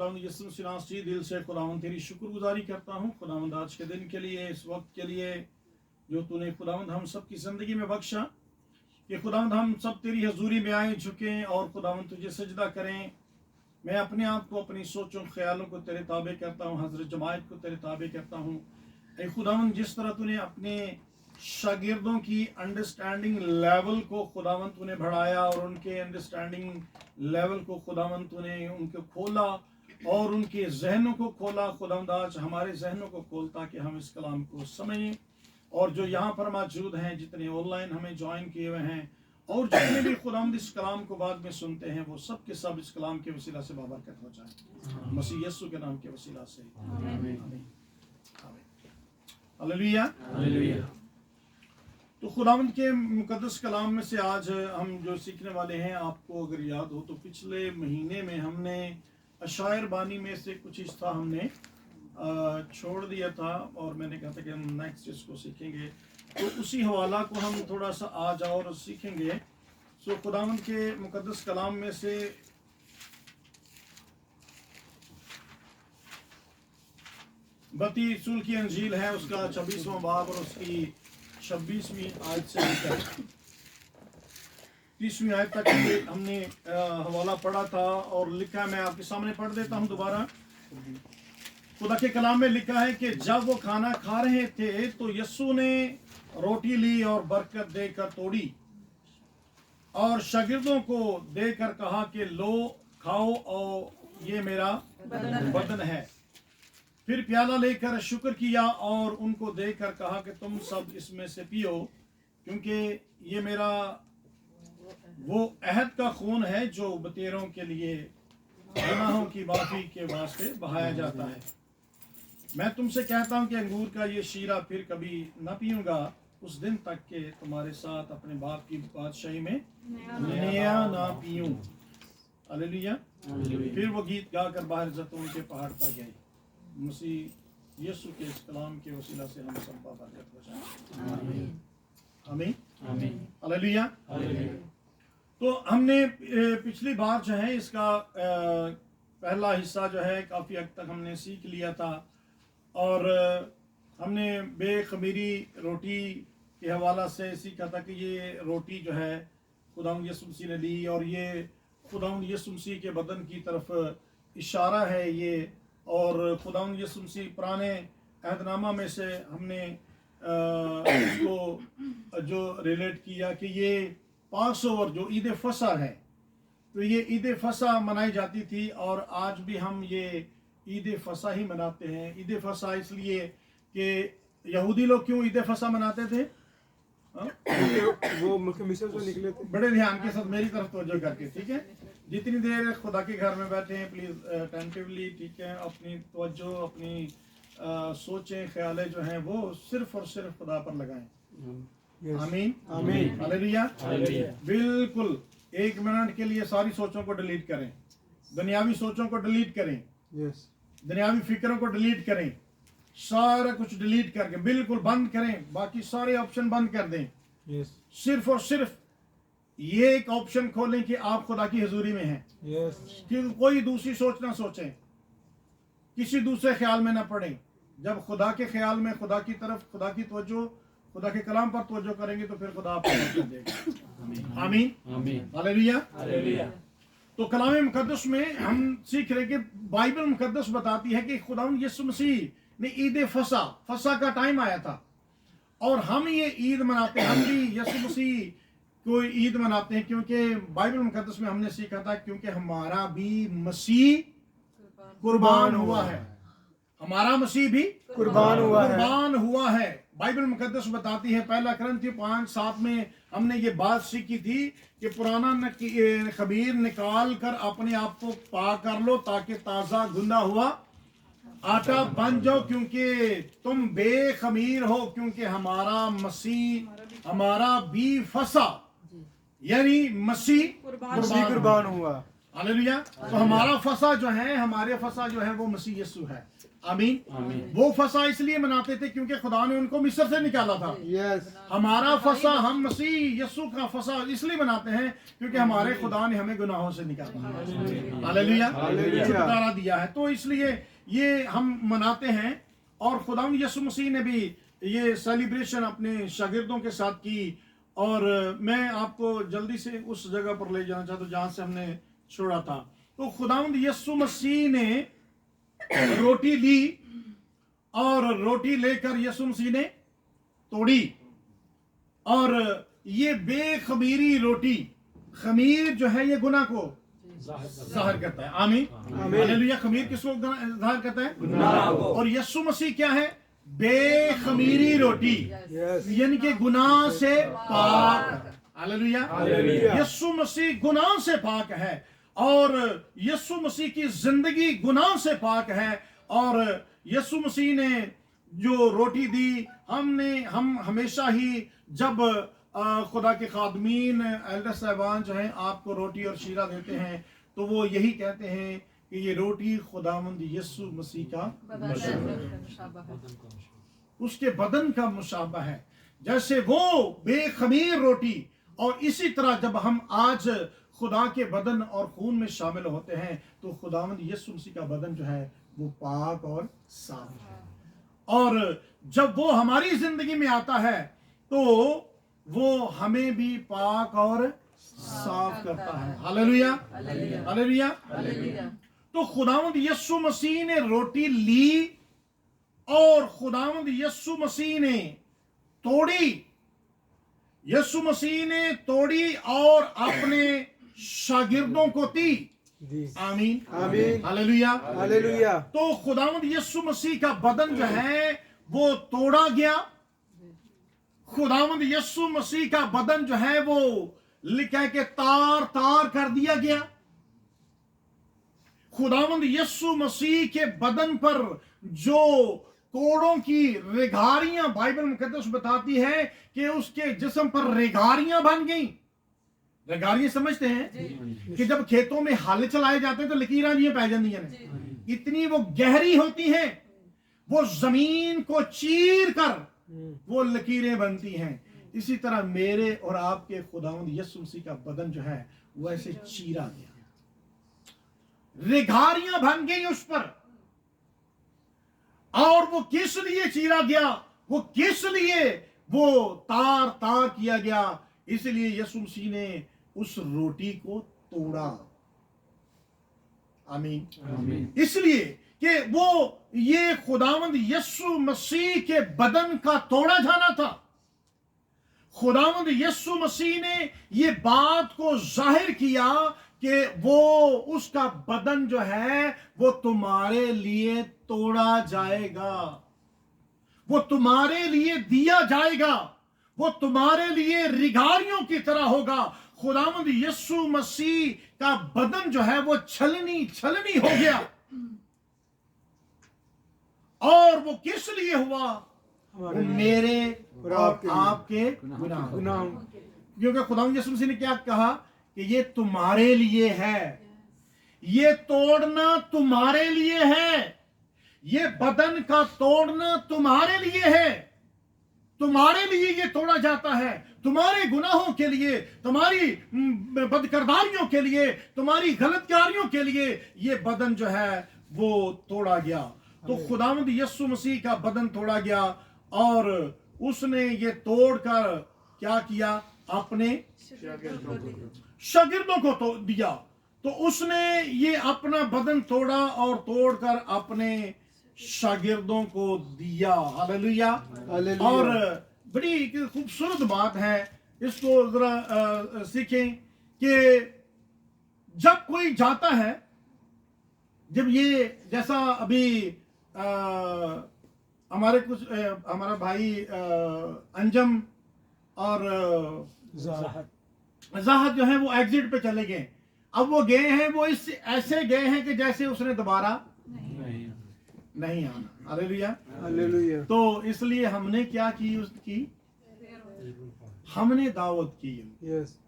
खुदावंद यसु मसीह दिल से खुदावंद तेरी शुक्रगुजारी करता हूँ खुदावंद आज के दिन के लिए, इस वक्त के लिए जो तूने खुदावंद हम सब की ज़िंदगी में बख्शा, कि खुदावंद हम सब तेरी हजूरी में आए, झुकें और खुदावंद तुझे सजदा करें। मैं अपने आप को, अपनी सोचों ख्यालों को तेरे ताबे करता हूँ, हज़रत जमायत को तेरे ताबे करता हूँ। ऐ खुदावंद जिस तरह तूने अपने शागिर्दों की अंडरस्टैंडिंग लेवल को खुदावंद तूने बढ़ाया और उनके अंडरस्टैंडिंग लेवल को खुदावंद तूने उनको खोला और उनके जहनों को खोला, खुदावंद आज हमारे जहनों को खोल ताकि हम इस कलाम को समझें। और जो यहाँ पर मौजूद हैं, जितने ऑनलाइन हमें ज्वाइन किए हुए हैं और जितने भी खुदावंद इस कलाम को बाद में सुनते हैं, वो सब के सब इस कलाम के वसीला से बाबरकत हो जाए, मसीह यीशु के नाम के वसीला से, आमीन। Hallelujah, hallelujah. तो खुदावंद के मुकद्दस कलाम में से आज हम जो सीखने वाले हैं, आपको अगर याद हो तो पिछले महीने में हमने अशायर बानी में से कुछ हिस्सा हमने छोड़ दिया था और मैंने कहा था कि हम नेक्स्ट इसको सीखेंगे, तो उसी हवाला को हम थोड़ा सा आज और सीखेंगे। सो खुदावंद के मुकद्दस कलाम में से बती रसूल की अंजील है, उसका 26वां बाब और उसकी 26वीं आयत से लेकर 30वीं आयत तक हमने हवाला पढ़ा था और लिखा है, मैं आपके सामने पढ़ देता हूं दोबारा। खुदा के कलाम में लिखा है कि जब वो खाना खा रहे थे तो यस्सु ने रोटी ली और बरकत देकर तोड़ी और शागिर्दों को देकर कहा कि लो खाओ और ये मेरा बदन है। फिर प्याला लेकर शुक्र किया और उनको देकर कहा कि तुम सब इसमें से पियो, क्योंकि ये मेरा वो अहद का खून है जो बतेरों के लिए गुनाहों की माफी के वास्ते बहाया जाता है। मैं तुमसे कहता हूं कि अंगूर का ये शीरा फिर कभी न पीऊंगा उस दिन तक के तुम्हारे साथ अपने बाप की बादशाही में नया ना पीऊं। हालेलुया। फिर वो गीत गाकर बाहर जैतून के पहाड़ पर गए। मसीह यीशु के इस कलाम के वसीला से हम सब बरकत हो जाए, आमीन, आमीन, आमीन, हालेलुया। तो हमने पिछली बार जो है इसका पहला हिस्सा जो है काफ़ी हद तक हमने सीख लिया था और हमने बेखमीरी रोटी के हवाला से सीखा था कि ये रोटी जो है खुदावंद यीशु मसीह ने ली और ये खुदावंद यीशु मसीह के बदन की तरफ इशारा है ये। और खुदावंद यीशु मसीह पुराने अहदनामा में से हमने इसको जो रिलेट किया कि ये पास ओवर जो ईद फसा है, तो ये ईद फसा मनाई जाती थी और आज भी हम ये ईद फसा ही मनाते हैं। ईद फसा इसलिए कि यहूदी लोग क्यों ईद फसा मनाते थे? वो मिस्र से निकले थे। बड़े ध्यान के साथ मेरी तरफ तवज्जो करके, ठीक है, जितनी देर खुदा के घर में बैठे हैं प्लीज अटेंटिवली, ठीक है, अपनी तवज्जो अपनी सोचें ख्यालें जो हैं वो सिर्फ और सिर्फ खुदा पर लगाएं। आमीन, आमीन, हालेलुया। बिल्कुल 1 मिनट के लिए सारी सोचों को डिलीट करें, दुनियावी सोचों को डिलीट करें, दुनियावी फिक्रों को डिलीट करें, सारा कुछ डिलीट करके बिल्कुल बंद करें, बाकी सारे ऑप्शन बंद कर दें। सिर्फ और सिर्फ ये एक ऑप्शन खोलें कि आप खुदा की हजूरी में हैं, कि कोई दूसरी सोच ना सोचें, किसी दूसरे ख्याल में ना पड़ें। जब खुदा के ख्याल में खुदा की तरफ खुदा की तवज्जो खुदा के कलाम पर तवज्जो करेंगे तो फिर खुदा आपको बरकत देगा। आमीन, हालेलुया, हालेलुया। तो कलाम मुकद्दस में हम सीख रहे कि बाइबल मुकद्दस बताती है कि खुदावंद यीशु मसीह ने ईद फसा का टाइम आया था और हम ये ईद मनाते हैं, हम भी यीशु मसीह को ईद मनाते हैं क्योंकि बाइबल मुकद्दस में हमने सीखा था क्योंकि हमारा भी मसीह कुर्बान हुआ है, हमारा मसीह भी कुर्बान हुआ है। बाइबल मुकद्दस बताती है, पहला कुरिन्थियों 5:7 में हमने ये बात सीखी थी कि पुराना खमीर निकाल कर अपने आप को पाक कर लो ताकि ताज़ा गुंदा हुआ आटा बन जाओ, क्योंकि तुम बेखमीर हो, क्योंकि हमारा मसीह हमारा भी फसा, यानी मसीह कुर्बान हुआ। हालेलुया। तो हमारा फसा जो है, हमारे फसा जो है वो मसीह यीशु है। आमीन। वो फसा इसलिए मनाते थे क्योंकि खुदा ने उनको मिस्र से निकाला था। हमारा फसा, हम मसीह यीशु का फसा इसलिए मनाते हैं क्योंकि हमारे खुदा ने हमें गुनाहों से निकाला। हालेलुया, छुटकारा दिया है, तो इसलिए ये हम मनाते हैं। और खुदा यीशु मसीह ने भी ये सेलिब्रेशन अपने शागिर्दों के साथ की। और मैं आपको जल्दी से उस जगह पर ले जाना चाहता हूं जहां से हमने छोड़ा था। तो खुदावंद यीशु मसीह ने रोटी ली और रोटी लेकर यीशु मसीह ने तोड़ी, और ये बेखमीरी रोटी, खमीर जो है ये गुनाह को जाहिर करता है। आमीन, हालेलुया। खमीर किसको जाहिर करता है? गुनाह को। और यीशु मसीह क्या है? बेखमीरी रोटी, यानी कि गुनाह से पाक। हालेलुया। यीशु मसीह गुनाह से पाक है और यीशु मसीह की जिंदगी गुनाह से पाक है। और यीशु मसीह ने जो रोटी दी, हम हमेशा ही जब खुदा के खादमीन एल्डर साहबान जो हैं आपको रोटी और शीरा देते हैं तो वो यही कहते हैं कि ये रोटी खुदावंद यीशु मसीह का उसके बदन का मुशाबा है, जैसे वो बेखमीर रोटी। और इसी तरह जब हम आज खुदा के बदन और खून में शामिल होते हैं तो खुदावंद यीशु मसीह का बदन जो है वो पाक और साफ है। और जब वो हमारी जिंदगी में आता है तो वो हमें भी पाक और साफ करता है। Hallelujah, hallelujah. तो खुदावंद यीशु मसीह ने रोटी ली और खुदावंद यीशु मसीह ने तोड़ी। यीशु मसीह ने तोड़ी और अपने शागिर्दों को दी। आमीन, आमीन, हालेलुया, हालेलुया। तो खुदावंद यीशु मसीह का बदन जो है वो तोड़ा गया। खुदावंद यीशु मसीह का बदन जो है वो लिखा के तार तार कर दिया गया। खुदावंद यीशु मसीह के बदन पर जो कोड़ों की रेगारियां बाइबल मुकद्दस बताती है कि उसके जिस्म पर रेगारियां बन गई। रेगारियां समझते हैं कि जब खेतों में हल चलाए जाते हैं तो लकीरां जी पै जाती हैं, इतनी वो गहरी होती हैं, वो जमीन को चीर कर वो लकीरें बनती हैं। इसी तरह मेरे और आपके खुदावंद यीशु मसीह का बदन जो है वो ऐसे चीरा गया, रेगारियां बन गई उस पर। और वो किस लिए चीरा गया, वो किस लिए वो तार तार किया गया? इसलिए यीशु मसीह ने उस रोटी को तोड़ा। आमीन, आमीन। इसलिए कि वो ये खुदावंद यीशु मसीह के बदन का तोड़ा जाना था। खुदावंद यीशु मसीह ने ये बात को जाहिर किया कि वो उसका बदन जो है वो तुम्हारे लिए तोड़ा जाएगा, वो तुम्हारे लिए दिया जाएगा, वो तुम्हारे लिए रिगारियों की तरह होगा। खुदावंद यीशु मसीह का बदन जो है वो छलनी छलनी हो गया। और वो किस लिए हुआ? मेरे और आपके गुनाह। क्योंकि खुदावंद यीशु मसीह ने क्या कहा कि ये तुम्हारे लिए है, ये तोड़ना तुम्हारे लिए है, ये बदन का तोड़ना तुम्हारे लिए है, तुम्हारे लिए ये तोड़ा जाता है, तुम्हारे गुनाहों के लिए, तुम्हारी बदकिरदारियों के लिए, तुम्हारी गलतकारियों के लिए ये बदन जो है वो तोड़ा गया। तो खुदावंद यीशु मसीह का बदन तोड़ा गया और उसने ये तोड़कर क्या किया? अपने शागिर्दों को तो दिया। तो उसने ये अपना बदन तोड़ा और तोड़कर अपने शागिर्दों को दिया। Hallelujah, hallelujah. और बड़ी खूबसूरत बात है, इसको जरा सीखें कि जब कोई जाता है, जब ये जैसा अभी हमारे कुछ हमारा भाई अंजम और ज़ाहद जो है वो एग्जिट पे चले गए। अब वो गए हैं, वो इस ऐसे गए हैं कि जैसे उसने दोबारा नहीं आना। Hallelujah, hallelujah. तो इसलिए हमने क्या की? उसकी हमने दावत की। यस।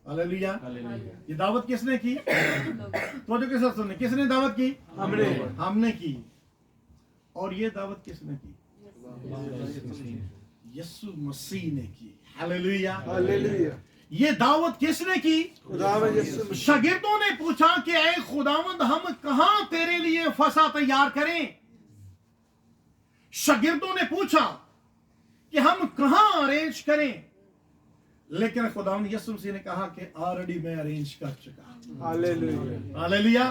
हालेलुया। ये दावत किसने की? तो जो किसने सुनने, किसने दावत की? हमने की। और ये दावत किसने की? यीशु मसीह ने की। हालेलुया। ये दावत किसने की? शागिर्दों ने पूछा कि ऐ खुदावंद, हम कहां तेरे लिए फसा तैयार करें? शागिर्दों ने पूछा कि हम कहां अरेंज करें, लेकिन खुदावंद यीशु मसीह ने कहा कि ऑलरेडी मैं अरेंज कर चुका। हालेलुया।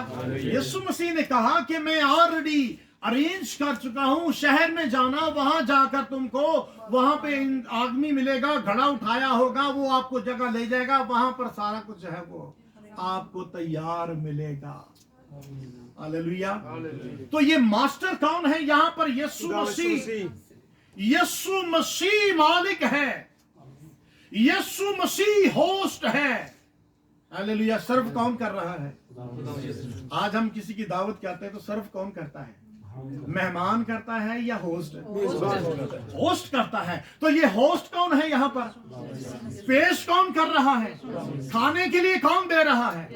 यीशु मसीह ने कहा कि मैं ऑलरेडी अरेंज कर चुका हूं। शहर में जाना, वहां जाकर तुमको वहां पे आदमी मिलेगा, घड़ा उठाया होगा, वो आपको जगह ले जाएगा, वहां पर सारा कुछ है वो आपको तैयार मिलेगा। हालेलुया। तो ये मास्टर कौन है यहाँ पर? यीशु मसीह। यीशु मसीह मालिक है, यीशु मसीह होस्ट है। हालेलुया। सर्व कौन कर रहा है? आज हम किसी की दावत करते हैं तो सर्व कौन करता है? मेहमान करता है या होस्ट? होस्ट करता है। तो ये होस्ट कौन है यहाँ पर? पेश कौन कर रहा है? खाने के लिए कौन दे रहा है?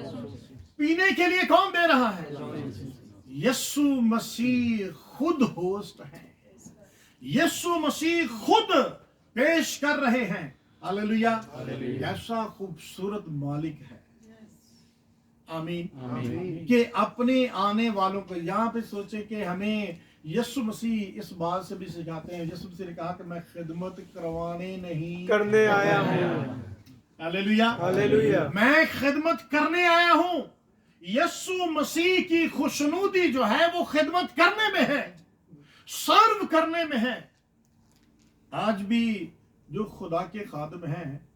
पीने के लिए कौन दे रहा है? यीशु मसीह खुद होस्ट है। यीशु मसीह खुद पेश कर रहे हैं। हालेलुया। ऐसा खूबसूरत मालिक है। आमीन। कि अपने आने वालों को, यहाँ पे सोचे कि हमें यीशु मसीह इस बात से भी सिखाते हैं। यीशु मसीह ने कहा कि मैं खिदमत करवाने नहीं करने आया हूँ। हालेलुया। मैं खिदमत करने आया हूँ। यीशु मसीह की खुशनुदी जो है वो खिदमत करने में है, सर्व करने में है। आज भी जो खुदा के खादिम हैं,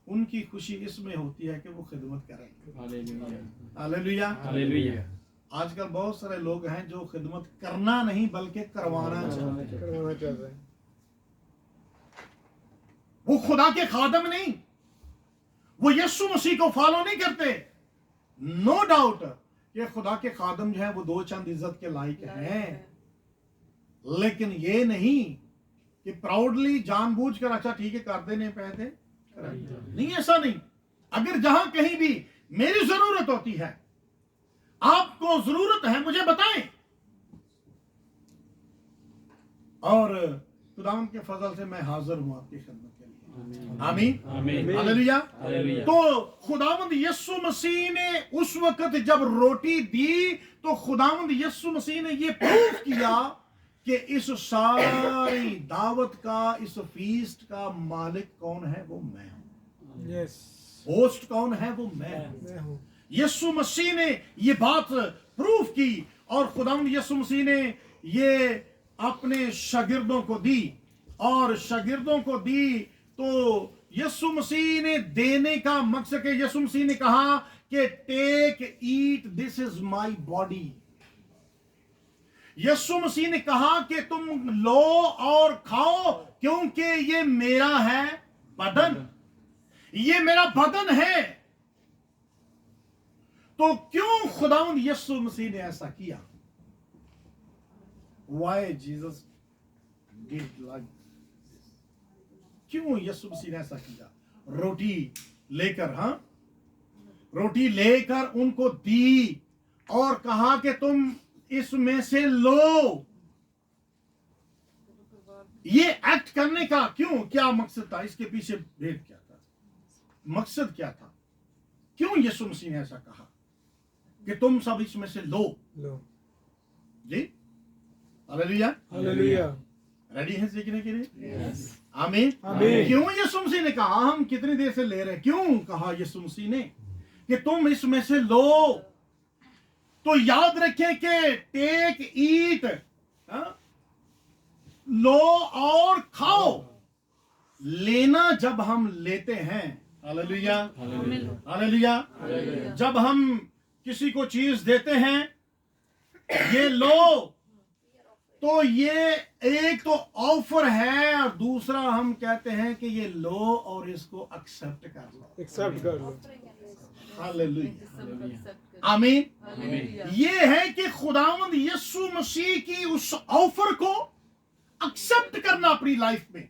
उनकी खुशी इसमें होती है कि वो खिदमत करें। हालेलुया। आजकल बहुत सारे लोग हैं जो खिदमत करना नहीं बल्कि करवाना चाहते हैं। वो खुदा के खादिम नहीं, वो यीशु मसीह को फॉलो नहीं करते। नो डाउट कि खुदा के खादिम जो है वो दो चंद इज्जत के लायक हैं, लेकिन ये नहीं कि प्राउडली जानबूझकर अच्छा ठीक है कर देने पैसे नहीं, ऐसा नहीं। अगर जहां कहीं भी मेरी जरूरत होती है, आपको जरूरत है, मुझे बताएं, और खुदावंद के फजल से मैं हाजिर हूं आपकी खिदमत के लिए। आमीन। हालेलुया। तो खुदावंद यीशु मसीह ने उस वक्त जब रोटी दी तो खुदावंद यीशु मसीह ने ये प्रूव किया कि इस सारी दावत का, इस फीस्ट का मालिक कौन है? वो मैं हूं। होस्ट कौन है? वो मैं हूं। यीशु मसीह ने ये बात प्रूव की और खुदावंद यीशु मसीह ने ये अपने शागिर्दों को दी, और शागिर्दों को दी तो यीशु मसीह ने देने का मकसद है। यीशु मसीह ने कहा कि take eat, this is my body. यीशु मसीह ने कहा कि तुम लो और खाओ, क्योंकि ये मेरा है बदन, ये मेरा बदन है। तो क्यों खुदावंद यीशु मसीह ने ऐसा किया? Why Jesus did like this? क्यों यीशु मसीह ने ऐसा किया? रोटी लेकर, रोटी लेकर उनको दी और कहा कि तुम इसमें से लो। ये एक्ट करने का क्यों, क्या मकसद था? इसके पीछे भेद क्या था? मकसद क्या था? क्यों यीशु मसीह ने ऐसा कहा कि तुम सब इसमें से लो? जी। हालेलुया। रेडी हैं सीखने के लिए? आमीन। क्यों यीशु मसीह ने कहा? हम कितनी देर से ले रहे हैं। क्यों कहा यीशु मसीह ने कि तुम इसमें से लो? तो याद रखें कि टेक ईट, लो और खाओ। लेना जब हम लेते हैं, हालेलुया हालेलुया, जब हम किसी को चीज देते हैं, ये लो, तो ये एक तो ऑफर है और दूसरा हम कहते हैं कि ये लो और इसको एक्सेप्ट कर लो। हालेलुया। आमीन। ये है कि खुदावंद यीशु मसीह की उस ऑफर को एक्सेप्ट करना अपनी लाइफ में।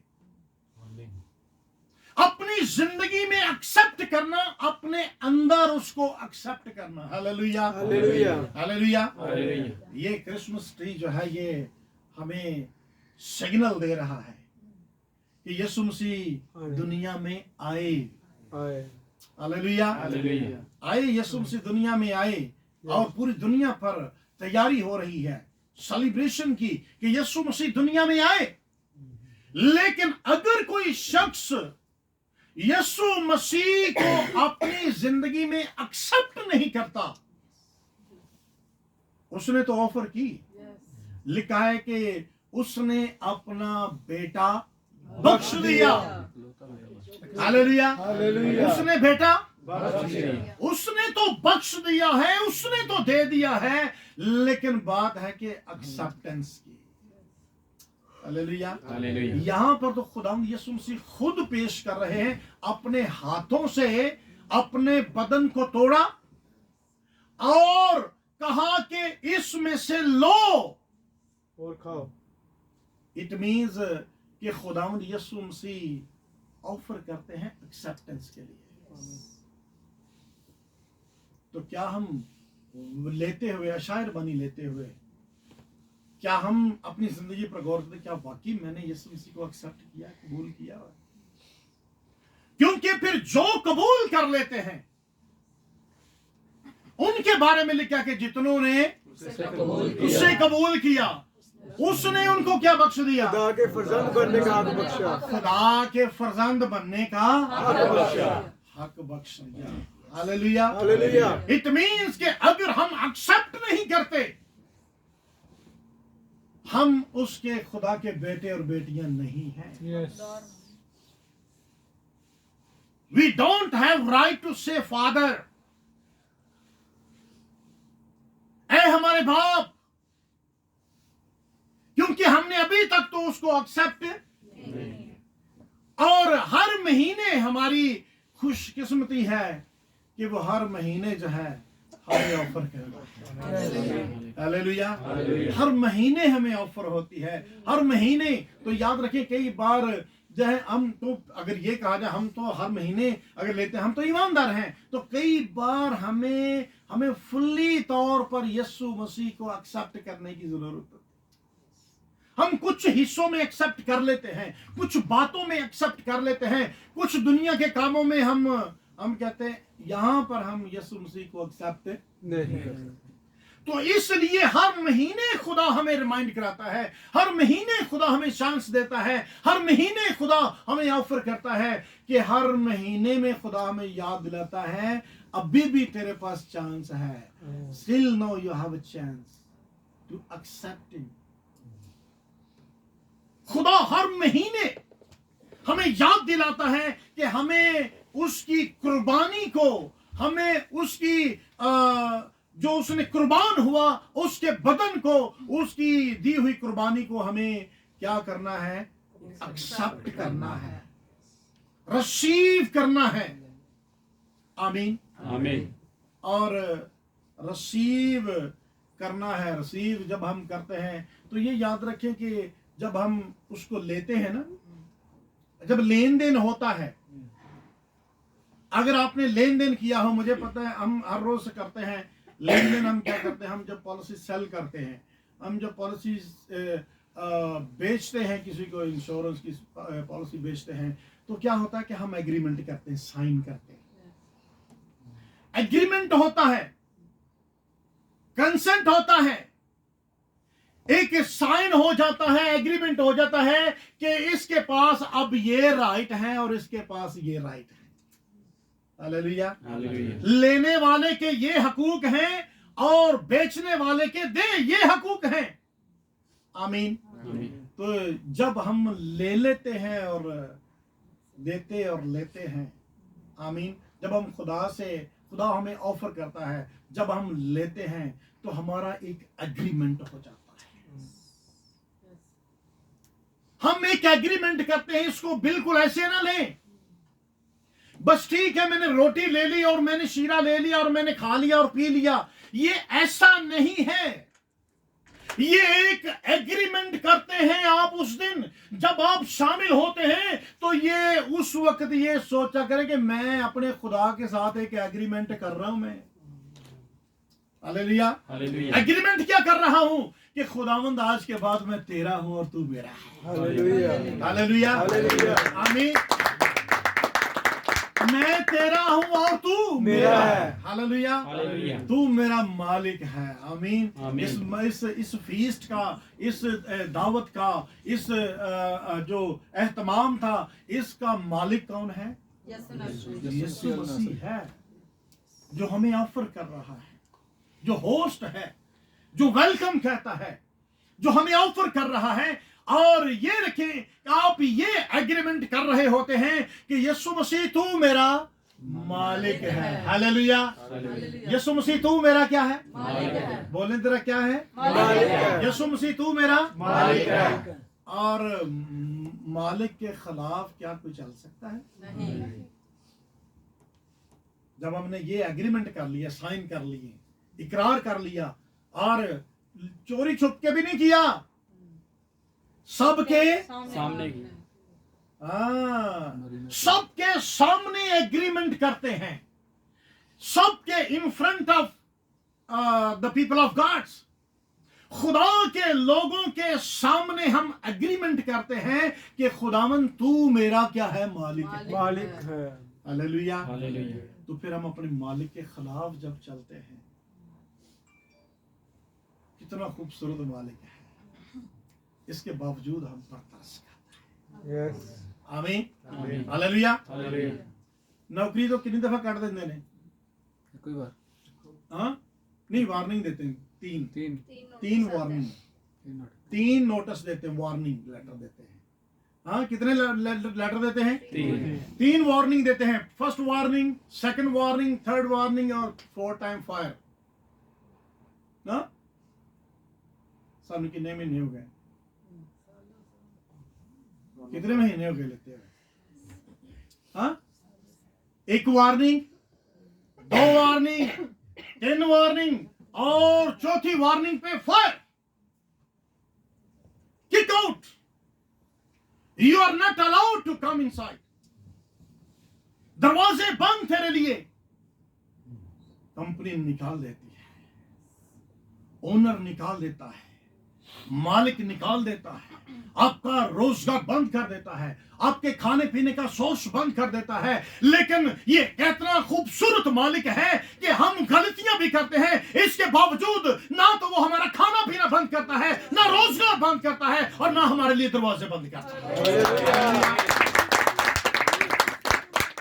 अपनी जिंदगी में एक्सेप्ट करना, अपने अंदर उसको एक्सेप्ट करना। Hallelujah, hallelujah, hallelujah. हालेलुया। ये क्रिसमस ट्री जो है ये हमें सिग्नल दे रहा है कि यीशु मसीह दुनिया में आए। आए, हालेलुया, हालेलुया। आए, यीशु मसीह दुनिया में आए और पूरी दुनिया पर तैयारी हो रही है सेलिब्रेशन की कि यीशु मसीह दुनिया में आए। लेकिन अगर कोई शख्स यीशु मसीह को अपनी जिंदगी में एक्सेप्ट नहीं करता, उसने तो ऑफर की, लिखा है कि उसने अपना बेटा बख्श दिया। Hallelujah, hallelujah. उसने बेटा बख्श दिया। उसने तो बख्श दिया है, उसने तो दे दिया है, लेकिन बात है कि एक्सेप्टेंस की। Hallelujah, hallelujah. यहां पर तो खुदावंद यीशु मसीह खुद पेश कर रहे हैं, अपने हाथों से अपने बदन को तोड़ा और कहा कि इसमें से लो और खाओ। इट मीन्स कि खुदावंद यीशु मसीह ऑफर करते हैं एक्सेप्टेंस के लिए। तो क्या हम लेते हुए, शायर बनी लेते हुए, क्या हम अपनी जिंदगी पर गौर करते, क्या वाकई मैंने यीशु मसीह को एक्सेप्ट किया, कबूल किया? क्योंकि फिर जो कबूल कर लेते हैं उनके बारे में लिखा कि जितनों ने उसे कबूल किया उसने उनको क्या बख्श दिया? खुदा के फर्जंद बनने का हक बख्शा। खुदा के फर्जंद बनने का हक बख्शा। हक बख्श दिया। Hallelujah, hallelujah. इट मीन्स कि अगर हम एक्सेप्ट नहीं करते, हम उसके खुदा के बेटे और बेटियां नहीं हैं। Yes. We don't have right to say father, ऐ हमारे बाप, क्योंकि हमने अभी तक तो उसको एक्सेप्ट, और हर महीने हमारी खुशकिस्मती है कि वो हर महीने जो है हमें ऑफर करेगा। हालेलुया, हर महीने हमें ऑफर होती है, हर महीने। तो याद रखें, कई बार जो है हम तो, अगर ये कहा जाए हम तो हर महीने अगर लेते हैं, हम तो ईमानदार हैं, तो कई बार हमें फुल्ली तौर पर यीशु मसीह को एक्सेप्ट करने की जरूरत है। हम कुछ हिस्सों में एक्सेप्ट कर लेते हैं, कुछ बातों में एक्सेप्ट कर लेते हैं, कुछ दुनिया के कामों में हम कहते हैं यहां पर हम यीशु मसीह को एक्सेप्ट नहीं कर सकते। तो इसलिए हर महीने खुदा हमें रिमाइंड कराता है, हर महीने खुदा हमें चांस देता है, हर महीने खुदा हमें ऑफर करता है कि हर महीने में खुदा हमें याद दिलाता है अभी भी तेरे पास चांस है। Still no you have a chance to accept him. खुदा हर महीने हमें याद दिलाता है कि हमें उसकी कुर्बानी को, हमें उसकी जो उसने कुर्बान हुआ उसके बदन को, उसकी दी हुई कुर्बानी को हमें क्या करना है? एक्सेप्ट करना है, रिसीव करना है। आमीन, आमीन। और रिसीव करना है। रिसीव जब हम करते हैं तो ये याद रखें कि जब हम उसको लेते हैं ना, जब लेन देन होता है, अगर आपने लेन देन किया हो, मुझे पता है हम हर रोज से करते हैं लेन देन। हम क्या करते हैं, हम जब पॉलिसी सेल करते हैं, हम जब पॉलिसी बेचते हैं, किसी को इंश्योरेंस की पॉलिसी बेचते हैं, तो क्या होता है कि हम एग्रीमेंट करते हैं, साइन करते हैं। एग्रीमेंट होता है, कंसेंट होता है, एक साइन हो जाता है, एग्रीमेंट हो जाता है कि इसके पास अब ये राइट है और इसके पास ये राइट है। हालेलुया, लेने वाले के ये हकूक हैं और बेचने वाले के ये हकूक हैं। आमीन। तो जब हम ले लेते हैं और देते और लेते हैं, आमीन, जब हम खुदा हमें ऑफर करता है, जब हम लेते हैं तो हमारा एक एग्रीमेंट हो जाता है। हम एक एग्रीमेंट करते हैं, इसको बिल्कुल ऐसे ना लें बस ठीक है मैंने रोटी ले ली और मैंने शीरा ले लिया और मैंने खा लिया और पी लिया, ये ऐसा नहीं है। ये एक एग्रीमेंट करते हैं आप उस दिन जब आप शामिल होते हैं, तो ये उस वक्त ये सोचा करें कि मैं अपने खुदा के साथ एक एग्रीमेंट कर रहा हूं। मैं हालेलुया, हालेलुया। एग्रीमेंट क्या कर रहा हूं कि खुदावंद आज के बाद मैं तेरा हूं और तू मेरा है। हालेलुया हालेलुया, हालेलुया आमीन। मैं तेरा हूं और तू मेरा है। Hallelujah, hallelujah. तू मेरा मालिक है। आमीन। आमीन। इस फीस्ट का, इस दावत का, इस जो एहतमाम था, इसका मालिक कौन है? यीशु मसीह है, जो हमें ऑफर कर रहा है, जो होस्ट है, जो वेलकम कहता है, जो हमें ऑफर कर रहा है। और ये रखें कि आप ये एग्रीमेंट कर रहे होते हैं कि यीशु मसीह तू मेरा मालिक है। हालेलुया, यीशु मसीह तू मेरा क्या है? मालिक है। बोले तेरा क्या है? मालिक है। यीशु मसीह तू मेरा मालिक है। और मालिक के खिलाफ क्या कोई चल सकता है? नहीं। जब हमने ये एग्रीमेंट कर लिया, साइन कर लिए, इकरार कर लिया, और चोरी छुप के भी नहीं किया, सबके सामने की। सबके सामने एग्रीमेंट करते हैं, सबके in front of the people of gods, खुदा के लोगों के सामने हम एग्रीमेंट करते हैं कि खुदावन तू मेरा क्या है? मालिक है। मालिक है। हालेलुया। हालेलुया। तो फिर हम अपने मालिक के खिलाफ जब चलते हैं, कितना खूबसूरत मालिक है, इसके बावजूद हम पर तरस खाते हैं। यस। आमीन, आमीन। हालेलुया। हालेलुया। नौकरी तो कितनी दफा काट देते हैं? कोई बार हाँ, नहीं, वार्निंग देते हैं। तीन वार्निंग, तीन नोट 3 नोटिस देते हैं, वार्निंग लेटर देते हैं। हाँ, कितने लेटर देते हैं? 3 वार्निंग देते हैं। First warning, second warning, third warning और 4 टाइम फायर। ना सानू कितने महीने हो गए? कितने महीने हो गए लेते हुए? हाँ, 1 वार्निंग, 2 वार्निंग, 3 वार्निंग, और चौथी वार्निंग पे fire, kick out, you are not allowed to come inside. दरवाजे बंद तेरे लिए। कंपनी निकाल देती है, ओनर निकाल देता है, मालिक निकाल देता है, आपका रोजगार बंद कर देता है, आपके खाने पीने का सोर्स बंद कर देता है। लेकिन ये कितना खूबसूरत मालिक है कि हम गलतियां भी करते हैं, इसके बावजूद ना तो वो हमारा खाना पीना बंद करता है, ना रोजगार बंद करता है, और ना हमारे लिए दरवाजे बंद करता है,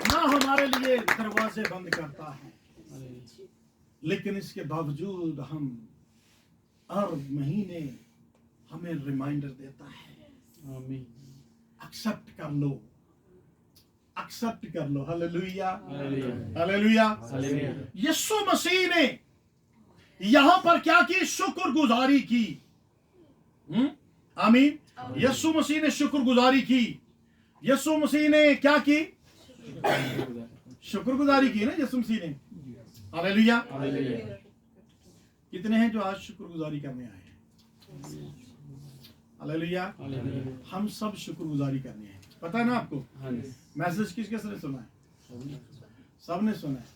ना हमारे लिए दरवाजे बंद करता है। लेकिन इसके बावजूद हम हर महीने हमें रिमाइंडर देता है, आमीन। एक्सेप्ट कर लो, एक्सेप्ट कर लो। Hallelujah, hallelujah. हालेलुया। हालेलुया। यीशु मसीह ने यहां पर क्या की? शुक्रगुजारी की। आमीन। यीशु मसीह ने शुक्रगुजारी की। यीशु मसीह ने क्या की? शुक्रगुजारी की ना यीशु मसीह ने। हालेलुया। हालेलुया। कितने हैं जो आज शुक्रगुजारी करने आए हैं? हालेलुया। हालेलुया। हम सब शुक्रगुजारी करने हैं। पता है ना आपको? हाँ जी। मैसेज किस किस ने सुना है? सबने सुना है।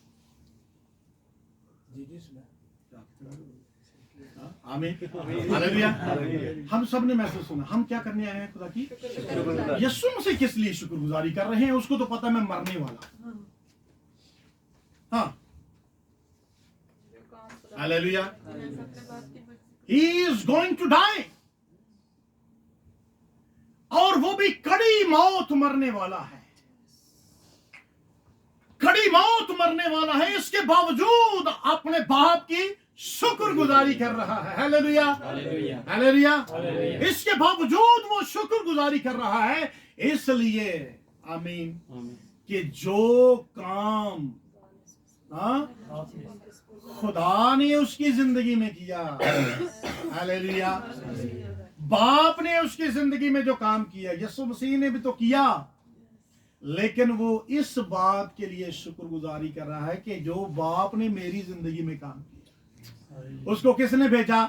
हाँ, आमीन, हालेलुया। हम सब ने मैसेज सुना। हम क्या करने आए हैं खुदा की? यीशु मसीह किस लिए शुक्रगुजारी कर रहे हैं? उसको तो पता मैं मरने वाला। हाँ, hallelujah. He is going to die, और वो भी कड़ी मौत मरने वाला है, कड़ी मौत मरने वाला है। इसके बावजूद अपने बाप की शुक्रगुजारी कर रहा है। Hallelujah, hallelujah. हालेलुया। इसके बावजूद वो शुक्रगुजारी कर रहा है, इसलिए आमीन आमीन। कि जो काम खुदा ने उसकी जिंदगी में किया, हालेलुया, बाप ने उसकी जिंदगी में जो काम किया, यीशु मसीह ने भी तो किया, लेकिन वो इस बात के लिए शुक्रगुजारी कर रहा है कि जो बाप ने मेरी जिंदगी में काम किया, उसको किसने भेजा?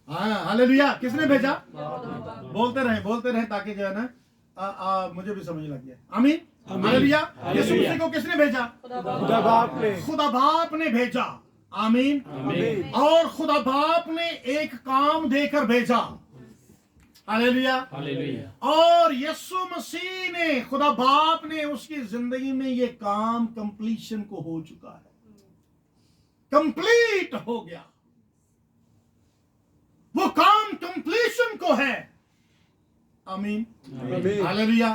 हाँ, हालेलुया। किसने भेजा? बोलते रहे ताकि जो है ना मुझे भी समझ लग जाए। आमीन, हालेलुया। यीशु मसीह को किसने भेजा? खुदा बाप ने। खुदा बाप ने भेजा। आमीन। आमीन। और खुदा बाप ने एक काम देकर भेजा। हालेलुया। हालेलुया। और यीशु मसीह ने, खुदा बाप ने उसकी जिंदगी में ये काम कंप्लीशन को हो चुका है, कंप्लीट हो गया। वो काम कंप्लीशन को है। आमीन, हालेलुया।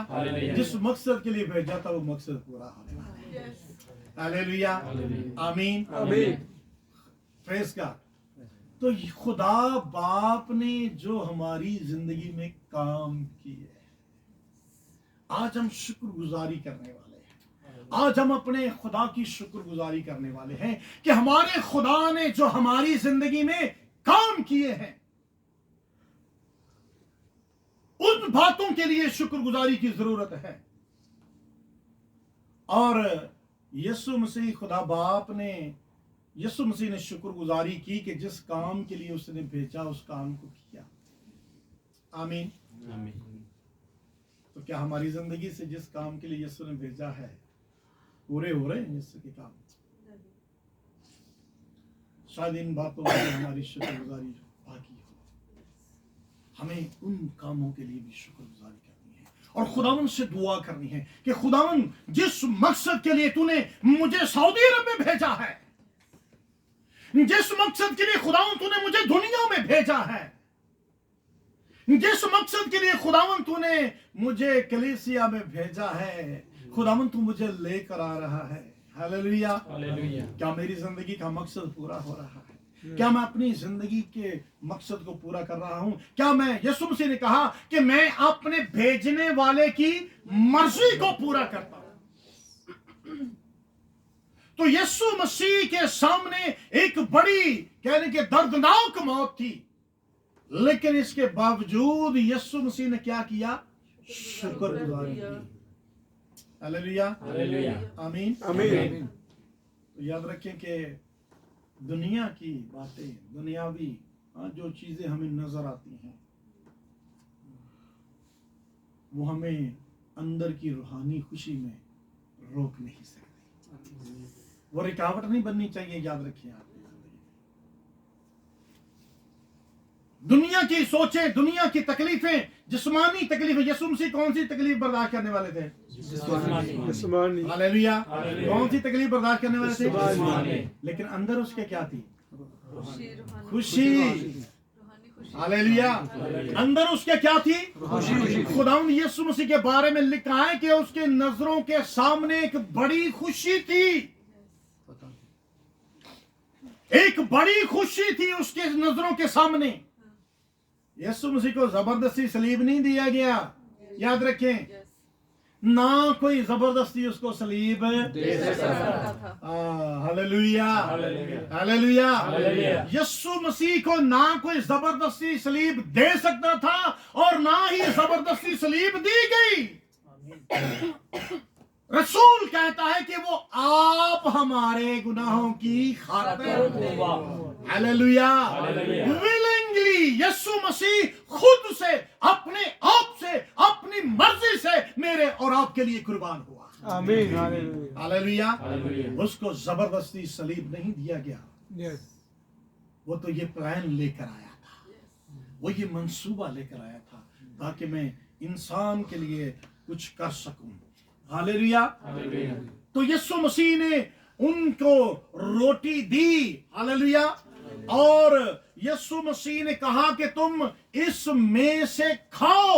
जिस मकसद के लिए भेजा था वो मकसद पूरा होने वाला है। हालेलुया, आमीन, प्रेज गॉड। तो खुदा बाप ने जो हमारी जिंदगी में काम किए, आज हम शुक्रगुजारी करने वाले हैं। आज हम अपने खुदा की शुक्रगुजारी करने वाले हैं कि हमारे खुदा ने जो हमारी जिंदगी में काम किए हैं, उन बातों के लिए शुक्रगुजारी की जरूरत है। और यीशु मसीह, खुदा बाप ने, यीशु मसीह ने शुक्रगुजारी की कि जिस काम के लिए उसने भेजा उस काम को किया। आमीन। तो क्या हमारी जिंदगी से जिस काम के लिए यीशु ने भेजा है पूरे हो रहे हैं यीशु के काम? शायद इन बातों में हमारी शुक्रगुजारी बाकी हो। हमें उन कामों के लिए भी शुक्रगुजारी करनी है और खुदावन से दुआ करनी है कि खुदावन, जिस मकसद के लिए तूने मुझे सऊदी अरब में भेजा है, जिस मकसद के लिए खुदावन तूने मुझे दुनिया में भेजा है, जिस मकसद के लिए खुदावन तूने मुझे कलीसिया में भेजा है, खुदावन तू मुझे लेकर आ रहा है। हालेलुया। क्या मेरी जिंदगी का मकसद पूरा हो रहा है? क्या मैं अपनी जिंदगी के मकसद को पूरा कर रहा हूं? क्या मैं, यीशु मसीह ने कहा कि मैं अपने भेजने वाले की मर्जी को पूरा करता हूं। तो यीशु मसीह के सामने एक बड़ी, कहने के दर्दनाक मौत थी, लेकिन इसके बावजूद यीशु मसीह ने क्या किया? शुक्रगुजारी की। हालेलुया, आमीन, आमीन। तो याद रखें कि दुनिया की बातें, दुनियावी जो चीजें हमें नजर आती हैं, वो हमें अंदर की रूहानी खुशी में रोक नहीं सकती। वो रुकावट नहीं बननी चाहिए। याद रखिए, आपकी जिंदगी में दुनिया की सोचें, दुनिया की तकलीफें, जिस्मानी तकलीफें। यीशु मसीह कौन सी तकलीफ बर्दाश्त करने वाले थे? हालेलुया। कौन सी तकलीफ बर्दाश्त करने वाले थे? लेकिन अंदर उसके क्या थी? खुशी। हालेलुया। अंदर उसके क्या थी? खुदावंद यीशु मसीह के बारे में लिखा है कि उसके नजरों के सामने एक बड़ी खुशी थी। एक बड़ी खुशी थी उसके नजरों के सामने। यीशु मसीह को जबरदस्ती सलीब नहीं दिया गया। याद रखें, ना कोई जबरदस्ती उसको सलीब दे सकता था। Hallelujah, hallelujah. यीशु मसीह को ना कोई जबरदस्ती सलीब दे सकता था और ना ही जबरदस्ती सलीब दी गई। रसूल कहता है कि वो आप हमारे गुनाहों की खातिर, हालेलुया, विलिंगली, यीशु मसीह खुद से, अपने आप से, अपनी मर्जी से मेरे और आपके लिए कुर्बान हुआ। आमीन, हालेलुया। उसको जबरदस्ती सलीब नहीं दिया गया। वो तो ये प्लान लेकर आया था, वो ये मंसूबा लेकर आया था ताकि मैं इंसान के लिए कुछ कर सकूं। हालेलुया। तो यीशु मसीह ने उनको रोटी दी। हालेलुया। और यीशु मसीह ने कहा कि तुम इसमें से खाओ।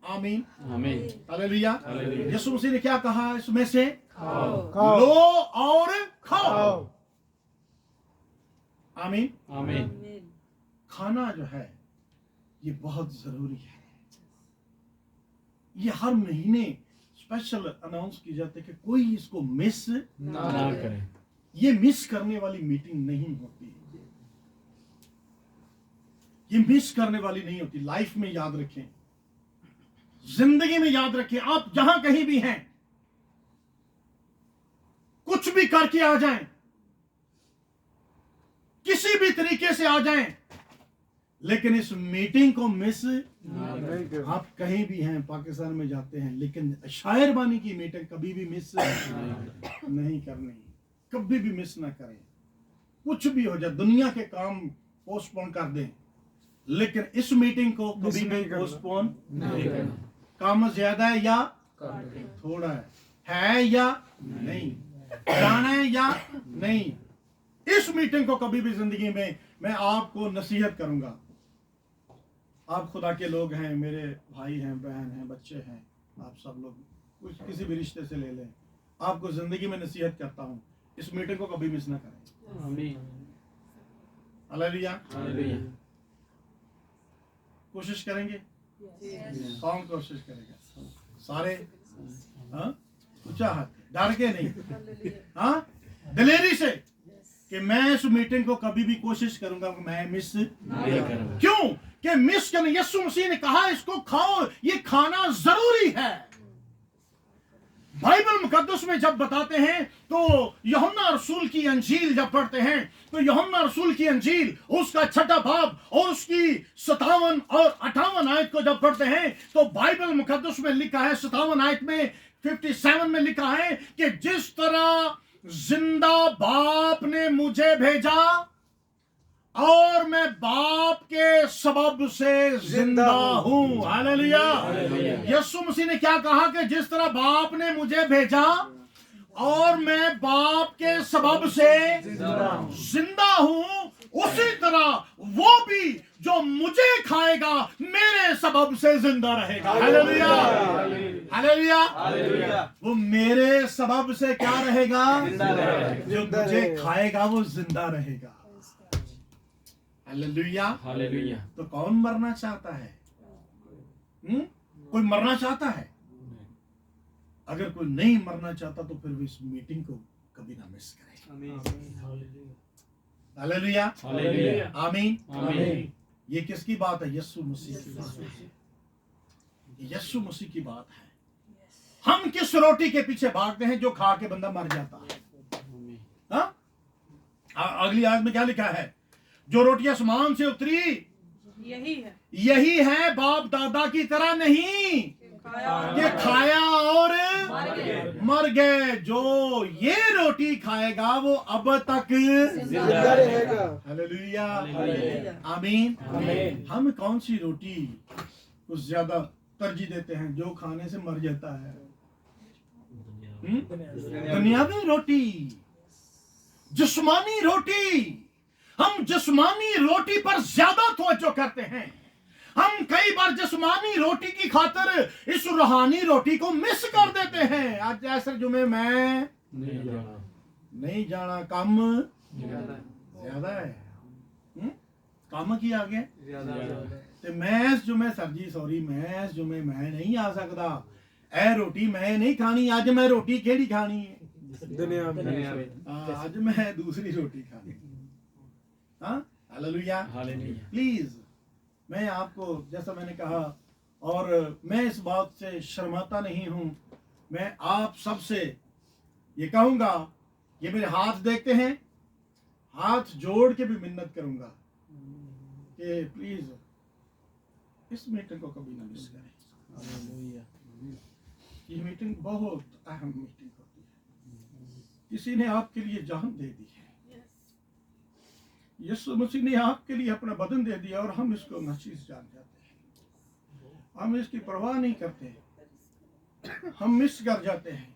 आमीन, हालेलुया। यीशु मसीह ने क्या कहा? इसमें से खाओ। लो और खाओ। आमीन, आमीन। खाना जो है ये बहुत जरूरी है। ये हर महीने स्पेशल अनाउंस की जाती है कि कोई इसको मिस ना करे। ये मिस करने वाली मीटिंग नहीं होती, ये मिस करने वाली नहीं होती। लाइफ में याद रखें, जिंदगी में याद रखें, आप जहां कहीं भी हैं, कुछ भी करके आ जाएं, से आ जाएं, लेकिन इस मीटिंग को मिस नहीं कर आप कहीं भी हैं, पाकिस्तान में जाते हैं, लेकिन शायरबानी की मीटिंग कभी भी मिस नहीं करनी, कभी भी मिस ना करें। कुछ भी हो जाए, दुनिया के काम पोस्टपोन कर दें, लेकिन इस मीटिंग को मिस कभी भी नहीं करना। पोस्टपोन नहीं करना। काम ज्यादा है या कर दो। थोड़ा है या नहीं, जाना है या नहीं, इस मीटिंग को कभी भी जिंदगी में मैं आपको नसीहत करूंगा। आप खुदा के लोग हैं, मेरे भाई हैं, बहन हैं, बच्चे हैं, आप सब लोग कुछ किसी भी रिश्ते से ले लें, आपको जिंदगी में नसीहत करता हूं, इस मीटिंग को कभी मिस ना करें। आमीन हालेलुया। हालेलुया कोशिश करेंगे, कौन कोशिश करेगा? सारे, हाँ, ऊंचा हाथ, डर के नहीं, हाँ, दिलेरी से कि मैं इस मीटिंग को कभी भी कोशिश करूंगा कि मैं मिस नहीं करूंगा। क्यों कि मिस करने, यीशु मसीह ने कहा इसको खाओ, ये खाना जरूरी है। बाइबल मुकद्दस में जब बताते हैं तो यूहन्ना रसूल की अंजील जब पढ़ते हैं तो यूहन्ना रसूल की अंजील उसका 6वां बाब और उसकी 57 और 58 आयत को जब पढ़ते हैं तो बाइबल मुकद्दस में लिखा है, 57 आयत में 57 में लिखा है कि जिस तरह जिंदा बाप ने मुझे भेजा और मैं बाप के सबब से जिंदा हूं। हालेलुया। यीशु मसीह ने क्या कहा कि जिस तरह बाप ने मुझे भेजा और मैं बाप के सबब से जिंदा हूं, उसी तरह वो भी जो मुझे खाएगा मेरे सबब से जिंदा रहेगा। हालेलुया। हालेलुया। वो मेरे सबब से क्या रहेगा? जो मुझे खाएगा वो जिंदा रहेगा। हालेलुया। हालेलुया तो कौन मरना चाहता है? कोई मरना चाहता है? अगर कोई नहीं मरना चाहता तो फिर भी इस मीटिंग को कभी ना मिस करें। हालेलुया। हालेलुया आमीन। आमीन। ये किसकी बात है? यीशु मसीह की बात है। यीशु मसीह की बात है। हम किस रोटी के पीछे भागते हैं जो खा के बंदा मर जाता है? हाँ? अगली आयत में क्या लिखा है? जो रोटी आसमान से उतरी यही है, बाप दादा की तरह नहीं कि खाया और मर गए। जो ये रोटी खाएगा वो अब तक जिंदा रहेगा। हालेलुया। हालेलुया। आमीन। आमीन। हम कौन सी रोटी को ज्यादा तरजीह देते हैं जो खाने से मर जाता है? दुनियावी रोटी, जिस्मानी रोटी। हम जिस्मानी रोटी पर ज्यादा तवज्जो करते हैं। हम कई बार जिस्मानी रोटी की खातिर इस रूहानी रोटी को मिस कर देते हैं। आज ऐसे जुमे में नहीं जाना, कम ज्यादा है। कम की आ गया ते मैं इस जुमे सर जी सॉरी मैं इस जुमे मैं नहीं आ सकता, ए रोटी मैं नहीं खानी। आज मैं रोटी केड़ी खानी है? दुनिया में आज मैं दूसरी रोटी खानी। हाँ, हालेलुया। हालेलुया। प्लीज, मैं आपको जैसा मैंने कहा, और मैं इस बात से शर्माता नहीं हूं, मैं आप सबसे ये कहूंगा, ये मेरे हाथ देखते हैं, हाथ जोड़ के भी मिन्नत करूंगा कि प्लीज इस मीटिंग को कभी ना मिस करें। ये मीटिंग बहुत अहम मीटिंग होती है। किसी ने आपके लिए जान दे दी है, यीशु मसीह ने आपके लिए अपना बदन दे दिया और हम इसको नाचीज जान जाते हैं। हम इसकी परवाह नहीं करते, हम मिस कर जाते हैं।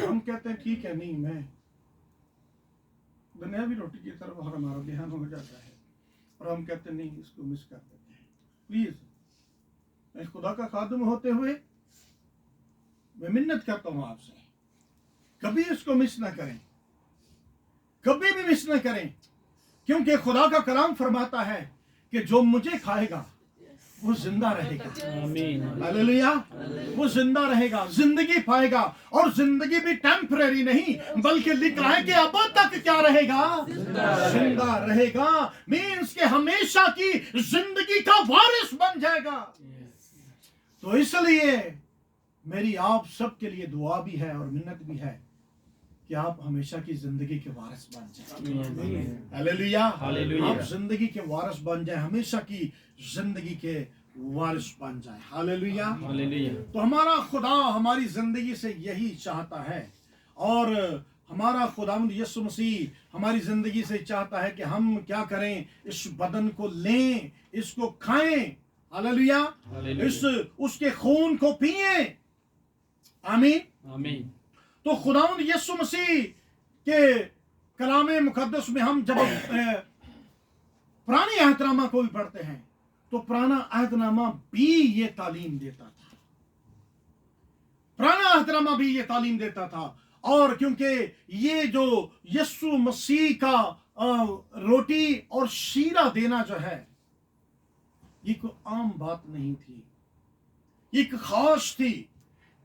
हम कहते हैं ठीक है, नहीं मैं दुनियावी रोटी की तरफ हमारा ध्यान हो जाता है और हम कहते हैं नहीं, इसको मिस कर देते हैं। प्लीज, मैं खुदा का खादिम होते हुए मैं मिन्नत करता हूं आपसे, कभी इसको मिस ना करें, कभी भी मिस ना करें, क्योंकि खुदा का कलाम फरमाता है कि जो मुझे खाएगा वो जिंदा रहेगा। आमीन। हालेलुया। वो जिंदा रहेगा, जिंदगी पाएगा, और जिंदगी भी टेम्परेरी नहीं बल्कि लिखा है कि अब तक क्या रहेगा? जिंदा रहेगा। मीन्स के हमेशा की जिंदगी का वारिस बन जाएगा। तो इसलिए मेरी आप सबके लिए दुआ भी है और मिन्नत भी है कि आप हमेशा की जिंदगी के वारिस बन जाए। Hallelujah, hallelujah. आप जिंदगी के वारिस बन जाए, हमेशा की जिंदगी के वारिस बन जाए। हालेलुया। हालेलुया। तो हमारा खुदा हमारी जिंदगी से यही चाहता है, और हमारा खुदावंद यीशु मसीह हमारी जिंदगी से चाहता है कि हम क्या करें, इस बदन को लें, इसको खाएं। हालेलुया। हालेलुया। इस उसके खून को पिएं। आमीन। आमीन। तो खुदावंद यीशु मसीह के कलामे मुकद्दस में हम जब पुराने अहदनामा को भी पढ़ते हैं तो पुराना अहदनामा भी ये तालीम देता था। पुराना अहदनामा भी ये तालीम देता था। और क्योंकि ये जो यीशु मसीह का रोटी और शीरा देना जो है, ये कोई आम बात नहीं थी, एक खास थी।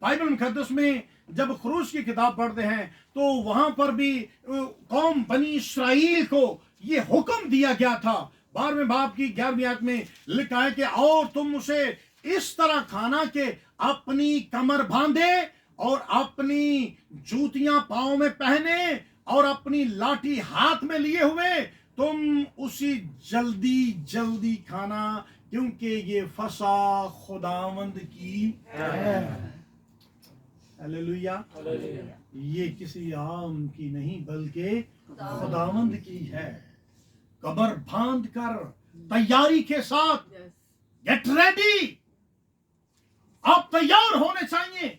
बाइबल मुकद्दस में जब खरूज की किताब पढ़ते हैं तो वहां पर भी कौम बनी इस्राएल को ये हुक्म दिया गया था। 12वें बाब की 11वीं आयत में लिखा है कि और तुम उसे इस तरह खाना के अपनी कमर बांधे और अपनी जूतियां पांव में पहने और अपनी लाठी हाथ में लिए हुए तुम उसी जल्दी जल्दी खाना, क्योंकि ये फसा खुदावंद की है। हालेलुया। ये किसी आम की नहीं बल्कि खुदावंद की है। कमर बांध कर तैयारी के साथ, गेट रेडी, आप तैयार होने चाहिए।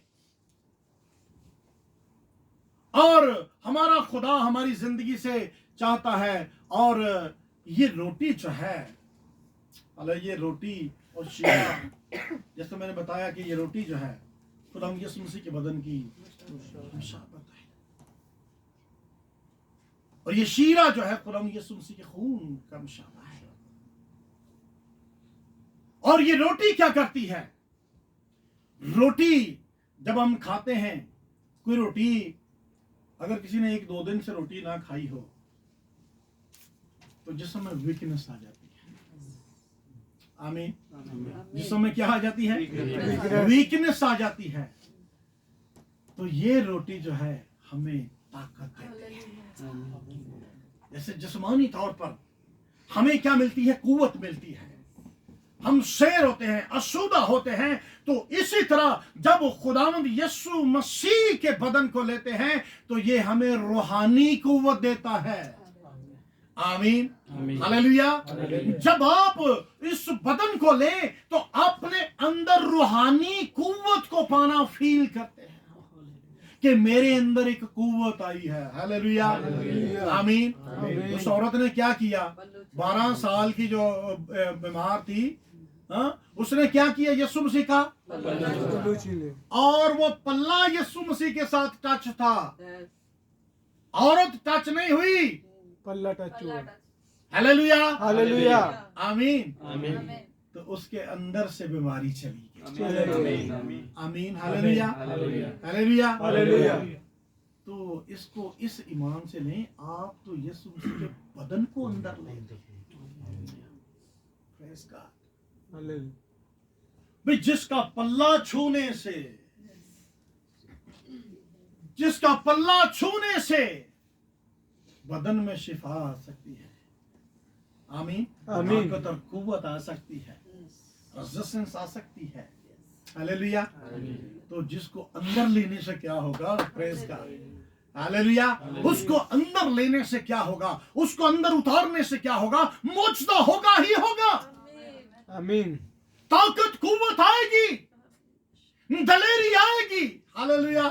और हमारा खुदा हमारी जिंदगी से चाहता है। और ये रोटी जो है, ये रोटी और शीरा, जैसे मैंने बताया कि ये रोटी जो है खुदा यीशु मसीह के बदन की मुशाबत है, और ये शीरा जो है खुदा यीशु मसीह के खून का मुशाबा है। और ये रोटी क्या करती है? रोटी जब हम खाते हैं, कोई रोटी अगर किसी ने 1-2 दिन से रोटी ना खाई हो तो जिसम में वीकनेस आ जाती है। आमीन। जिसम में क्या आ जाती है? वीकनेस आ जाती है। तो ये रोटी जो है हमें ताकत देती है। जैसे जिस्मानी तौर पर हमें क्या मिलती है? कुव्वत मिलती है। हम शेर होते हैं, असूदा होते हैं। तो इसी तरह जब खुदावंद यीशु मसीह के बदन को लेते हैं तो ये हमें रूहानी कुव्वत देता है। आमीन। हालेलुया। जब आप इस बदन को लें तो अपने अंदर रूहानी कुव्वत को पाना फील करते हैं कि मेरे अंदर एक कुव्वत आई है। हालेलुया। आमीन। उस औरत ने क्या किया? 12 साल की जो बीमार थी, उसने क्या किया? यीशु मसीह का और वो पल्ला यीशु मसीह के साथ टच था। औरत टच नहीं हुई, पल्ला टच हुआ। हालेलुया। हालेलुया। आमीन। आमीन। तो उसके अंदर से बीमारी चली गई। आमीन। हालेलुया। हालेलुया। हालेलुया। तो इसको इस ईमान से लें, आप तो यीशु मसीह के बदन को अंदर लें। Praise God. हालेलुया। भाई जिसका पल्ला छूने से, जिसका पल्ला छूने से बदन में शिफा आ सकती है। आमीन। आमीन। ताकत और कुव्वत आ सकती है, रेजिस्टेंस आ सकती है। हालेलुया। तो जिसको अंदर लेने से क्या होगा? Praise God. हालेलुया। उसको अंदर लेने से क्या होगा? उसको अंदर उतारने से क्या होगा? मोचदा होगा ही होगा। आमीन। ताकत कुव्वत आएगी, दलेरी आएगी। हालेलुया।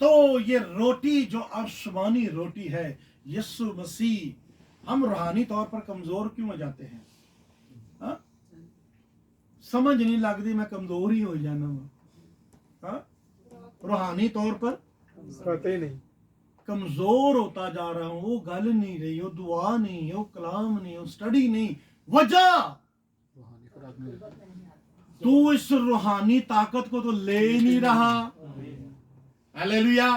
तो ये रोटी जो आसमानी रोटी है, यीशु मसीह, हम रूहानी तौर पर कमजोर क्यों हो जाते हैं? हा? समझ नहीं लगती, मैं कमजोर ही हो जाना हा? रूहानी तौर पर पता ही नहीं, कमजोर होता जा रहा हूं। वो गल नहीं रही, वो दुआ नहीं, वो कलाम नहीं, वो स्टडी नहीं। वजह रूहानी खुराक में तू इस रूहानी ताकत को तो ले नहीं रहा। हालेलुया।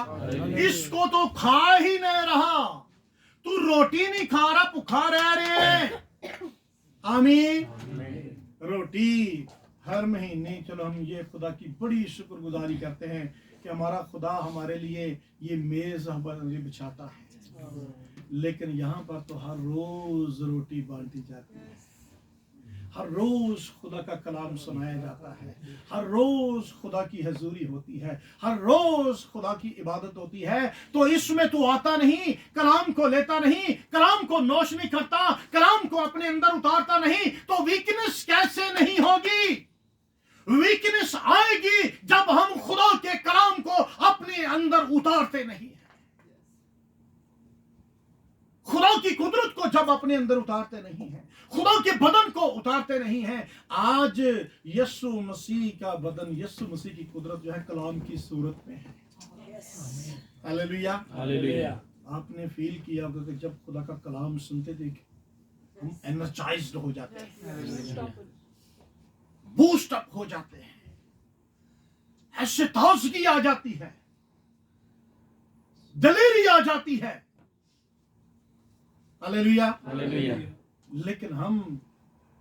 इसको तो खा ही नहीं रहा। तू रोटी नहीं खा रहा, भूखा रह रहे। आमीन। रोटी हर महीने, चलो हम ये खुदा की बड़ी शुक्रगुजारी करते हैं कि हमारा खुदा हमारे लिए ये मेज हमारे बिछाता है, लेकिन यहाँ पर तो हर रोज रोटी बांटी जाती है, हर रोज खुदा का कलाम सुनाया जाता है, हर रोज खुदा की हजूरी होती है, हर रोज खुदा की इबादत होती है। तो इसमें तू आता नहीं, कलाम को लेता नहीं, कलाम को नोश नहीं करता, कलाम को अपने अंदर उतारता नहीं, तो वीकनेस कैसे नहीं होगी? वीकनेस आएगी जब हम खुदा के कलाम को अपने अंदर उतारते नहीं हैं, खुदा की कुदरत को जब अपने अंदर उतारते नहीं हैं, खुदा के बदन को उतारते नहीं हैं। आज यीशु मसीह का बदन, यीशु मसीह की कुदरत जो है कलाम की सूरत में है। Hallelujah, hallelujah. आपने फील किया होगा कि जब खुदा का कलाम सुनते थे हम एनर्जाइज्ड हो जाते हैं, बूस्ट अप हो जाते हैं, ऐसे ताजगी आ जाती है, दलेरी आ जाती है। Hallelujah, hallelujah. लेकिन हम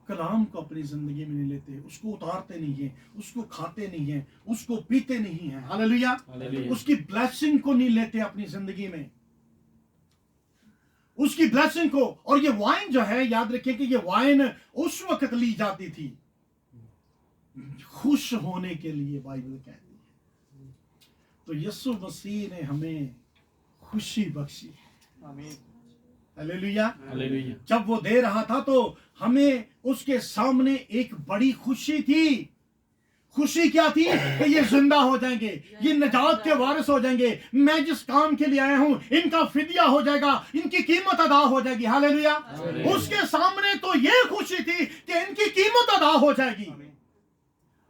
कलाम को अपनी जिंदगी में नहीं लेते, उसको उतारते नहीं है, उसको खाते नहीं है, उसको पीते नहीं है। Hallelujah, hallelujah. उसकी ब्लेसिंग को नहीं लेते अपनी जिंदगी में, उसकी ब्लेसिंग को। और ये वाइन जो है, याद रखें कि ये वाइन उस वक्त ली जाती थी खुश होने के लिए, बाइबल कहती है। तो यीशु मसीह ने हमें खुशी बख्शी है। आमीन। हालेलुया। हालेलुया। जब वो दे रहा था तो हमें उसके सामने एक बड़ी खुशी थी। खुशी क्या थी? कि ये जिंदा हो जाएंगे, ये निजात के वारिस हो जाएंगे, मैं जिस काम के लिए आया हूं इनका फिदिया हो जाएगा, इनकी कीमत अदा हो जाएगी। हालेलुया। उसके सामने तो ये खुशी थी कि इनकी कीमत अदा हो जाएगी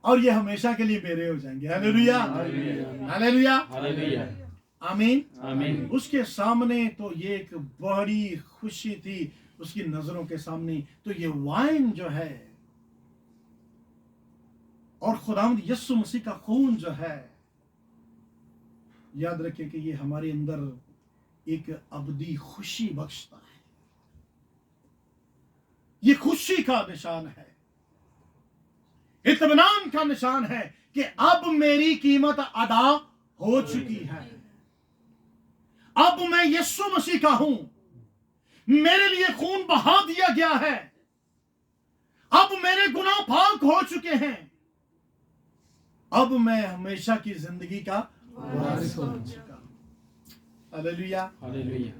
और ये हमेशा के लिए मेरे हो जाएंगे। Hallelujah, hallelujah, hallelujah. आमीन, आमीन। उसके सामने तो ये एक बड़ी खुशी थी, उसकी नजरों के सामने। तो ये वाइन जो है और खुदावंद यीशु मसीह का खून जो है, याद रखें कि ये हमारे अंदर एक अबदी खुशी बख्शता है। ये खुशी का निशान है, इत्मीनान का निशान है कि अब मेरी कीमत अदा हो चुकी है, अब मैं यीशु मसीह का हूं, मेरे लिए खून बहा दिया गया है, अब मेरे गुनाह पाक हो चुके हैं, अब मैं हमेशा की जिंदगी का वारिस हो चुका। Hallelujah, hallelujah.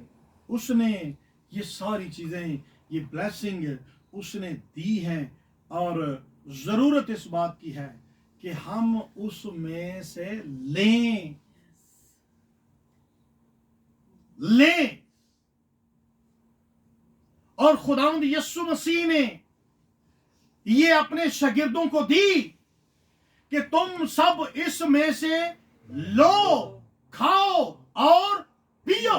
उसने ये सारी चीजें, ये ब्लेसिंग उसने दी हैं और जरूरत इस बात की है कि हम उसमें से लें। और खुदावंद यीशु मसीह ने ये अपने शागिर्दों को दी कि तुम सब इसमें से लो, खाओ और पियो।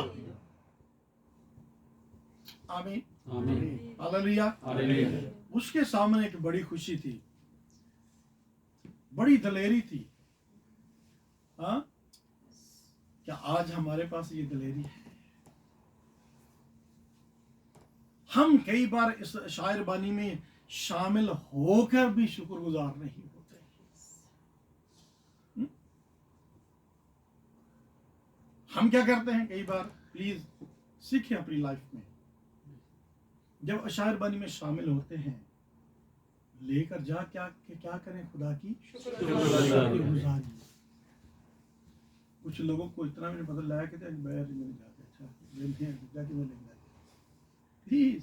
आमीन, आमीन। Hallelujah, hallelujah. उसके सामने एक बड़ी खुशी थी, बड़ी दलेरी थी। हाँ, क्या आज हमारे पास ये दलेरी है? हम कई बार इस शायर बानी में शामिल होकर भी शुक्रगुजार नहीं होते। हम क्या करते हैं कई बार, प्लीज सीखें अपनी लाइफ में, जब शायर बानी में शामिल होते हैं लेकर जा क्या करें? खुदा की शुक्रगुजारी। कुछ लोगों को इतना भी नहीं पता लगा कि अच्छा जाके मैं लेकर प्लीज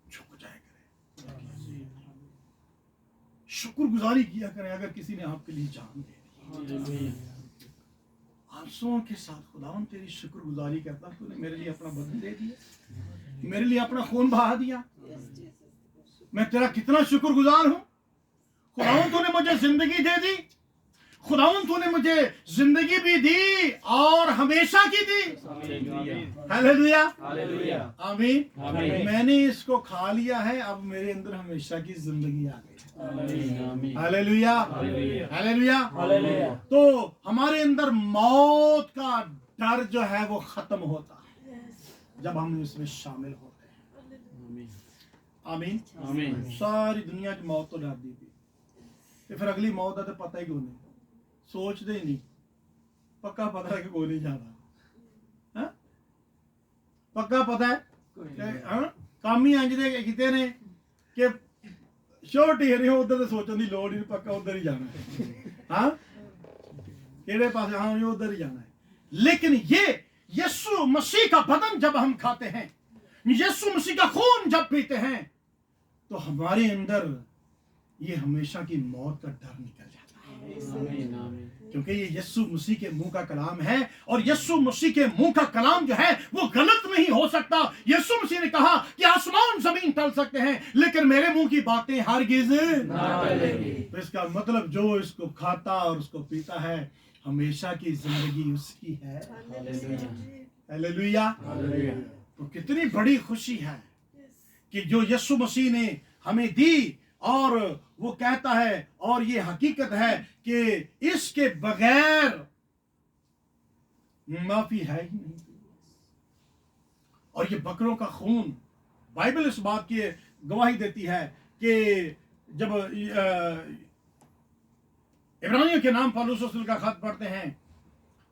झुक जाया करें, शुक्रगुजारी किया करें। अगर किसी ने आपके लिए जान दे दी, आंसुओं के साथ, खुदावन तेरी शुक्रगुजारी करता, तूने मेरे लिए अपना बदन दे दिया, मेरे लिए अपना खून बहा दिया, मैं तेरा कितना शुक्रगुजार हूं। खुदावन तूने मुझे जिंदगी दे दी, खुदावन तूने मुझे जिंदगी भी दी और हमेशा की दी। Hallelujah, hallelujah. आमीन। आमीन। मैंने इसको खा लिया है, अब मेरे अंदर हमेशा की जिंदगी आ गई। आमीन। Hallelujah, hallelujah. हालेलुया। हालेलुया। तो हमारे अंदर मौत का डर जो है वो खत्म होता है जब हम इसमें शामिल होते हैं। आमीन, आमीन। सारी दुनिया की मौत तो डर दी थी, फिर अगली मौत है तो पता ही क्यों नहीं। सोचते ही नहीं, पक्का पता है कि कोई नहीं जाना, हाँ? पक्का पता है कि, हाँ? काम ही इंज दे कीते ने कि श्योरिटी है नहीं, उधर तो सोचने की लोड़ ही नहीं, पक्का उधर ही जाना है, हाँ? केड़े पास, हाँ ये उधर ही जाना है। लेकिन ये यीशु मसीह का बदन जब हम खाते हैं, यीशु मसीह का खून जब पीते हैं, तो हमारे अंदर ये हमेशा की मौत का डर निकल जाता है। आमीन आमीन। क्योंकि ये यीशु मसीह के मुंह का कलाम है, और यीशु मसीह के मुंह का कलाम जो है वो गलत नहीं हो सकता। यीशु मसीह ने कहा कि आसमान जमीन टल सकते हैं, लेकिन मेरे मुंह की बातें हरगिज ना टलेगी। तो इसका मतलब जो इसको खाता और उसको पीता है, हमेशा की जिंदगी उसकी है। हालेलुया। हालेलुया। तो कितनी बड़ी खुशी है कि जो यीशु मसीह ने हमें दी, और वो कहता है, और ये हकीकत है कि इसके बगैर माफी है ही नहीं। और ये बकरों का खून, बाइबल इस बात की गवाही देती है कि जब इब्रानियों के नाम पौलुस रसूल का खत पढ़ते हैं,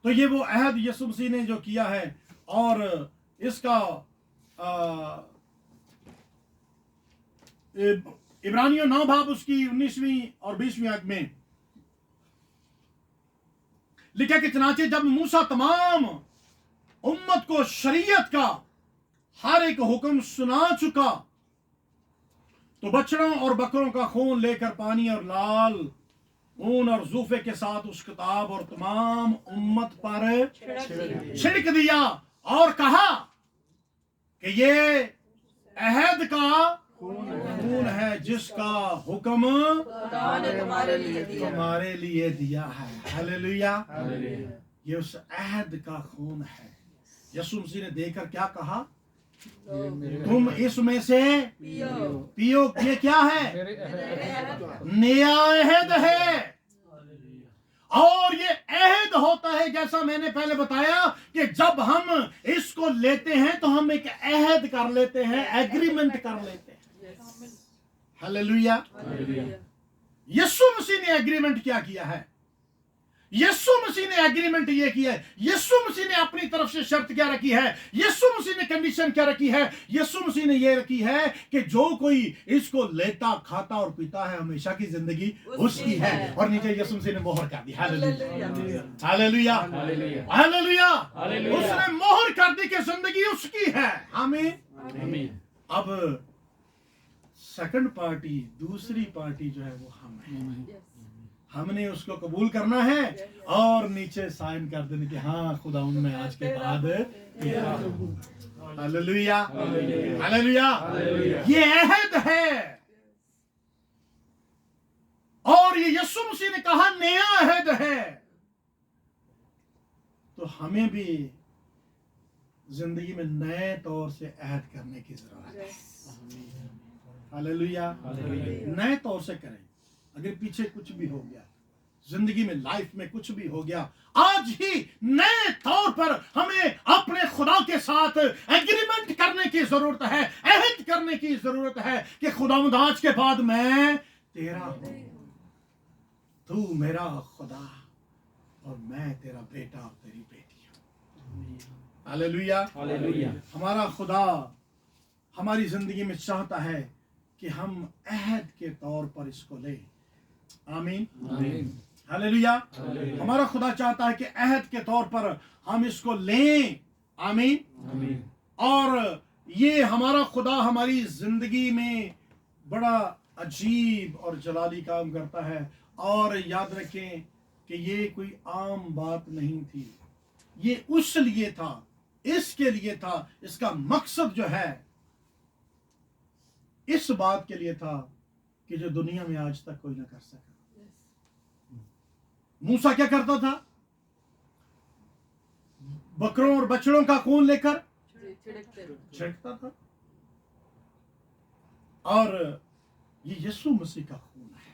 तो ये वो अहद यीशु मसीह ने जो किया है, और इसका इब्रानियों 9 बाब उसकी 19वीं और 20वीं आयत में लिखा कि चनाचे जब मूसा तमाम उम्मत को शरीयत का हर एक हुक्म सुना चुका, तो बछड़ों और बकरों का खून लेकर पानी और लाल ऊन और जूफे के साथ उस किताब और तमाम उम्मत पर छिड़क दिया, और कहा कि ये अहद का खून है जिसका हुक्म तुम्हारे लिए दिया है। हालेलुया। ये उस अहद का खून है। यीशु मसीह ने देखकर क्या कहा, तुम इसमें से पियो। ये क्या है? नया अहद है। और ये अहद होता है, जैसा मैंने पहले बताया, कि जब हम इसको लेते हैं तो हम एक अहद कर लेते हैं, एग्रीमेंट कर लेते हैं। हालेलुया। यीशु मसीह ने एग्रीमेंट क्या किया है? यीशु मसीह ने एग्रीमेंट ये किया है। यीशु मसीह ने अपनी तरफ से शर्त क्या रखी है? यीशु मसीह ने कंडीशन क्या रखी है? यीशु मसीह ने ये रखी है कि जो कोई इसको लेता, खाता और पीता है, हमेशा की जिंदगी उसकी है। और नीचे यीशु मसीह ने मोहर कर दी। Hallelujah, hallelujah, hallelujah. उसने मोहर कर दी कि जिंदगी उसकी है। आमीन। अब सेकंड पार्टी, दूसरी पार्टी जो है वो हम हैं। हमने उसको कबूल करना है और नीचे साइन कर देने कि हाँ खुदा उनमें आज के बाद। Hallelujah, hallelujah. ये अहद है, और ये यीशु मसीह ने कहा नया अहद है। तो हमें भी जिंदगी में नए तौर से अहद करने की जरूरत है। हालेलुया। नए तौर से करें। अगर पीछे कुछ भी हो गया, जिंदगी में, लाइफ में कुछ भी हो गया, आज ही नए तौर पर हमें अपने खुदा के साथ एग्रीमेंट करने की जरूरत है, अहद करने की जरूरत है कि खुदावंद आज के बाद मैं तेरा हूं, तू मेरा खुदा और मैं तेरा बेटा और तेरी बेटी हूं। Hallelujah, hallelujah. हमारा खुदा हमारी जिंदगी में चाहता है कि हम अहद के तौर पर इसको लें। आमीन, आमीन। हालेलुया। हमारा खुदा चाहता है कि अहद के तौर पर हम इसको लें। आमीन, आमीन। और ये हमारा खुदा हमारी जिंदगी में बड़ा अजीब और जलाली काम करता है। और याद रखें कि ये कोई आम बात नहीं थी, ये उस लिए था, इसके लिए था। इसका मकसद जो है इस बात के लिए था कि जो दुनिया में आज तक कोई ना कर सका। मूसा क्या करता था? बकरों और बछड़ों का खून लेकर छिड़कता था, और ये यीशु मसीह का खून है।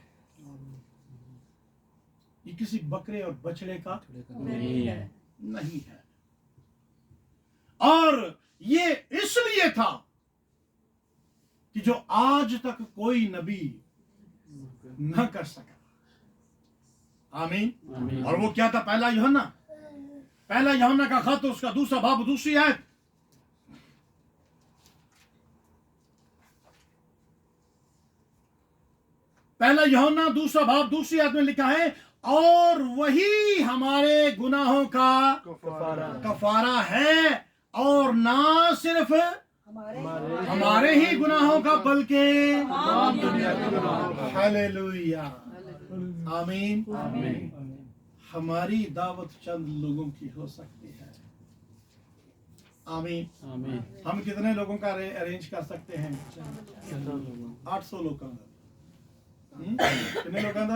ये किसी बकरे और बछड़े का नहीं है। और ये इसलिए था कि जो आज तक कोई नबी न कर सका। आमीन। आमीन। और वो क्या था? पहला यूहन्ना का खत, उसका दूसरा बाब, दूसरी आयत। पहला यूहन्ना दूसरा बाब दूसरी आयत में लिखा है, और वही हमारे गुनाहों का कफारा है, और ना सिर्फ हमारे ही गुनाहों का बल्कि हालेलुया, आमीन। हमारी दावत चंद लोगों की हो सकती है, आमीन। आमीन। हम कितने लोगों का अरेंज कर सकते हैं? 800 लोगों का। कितने लोगों का?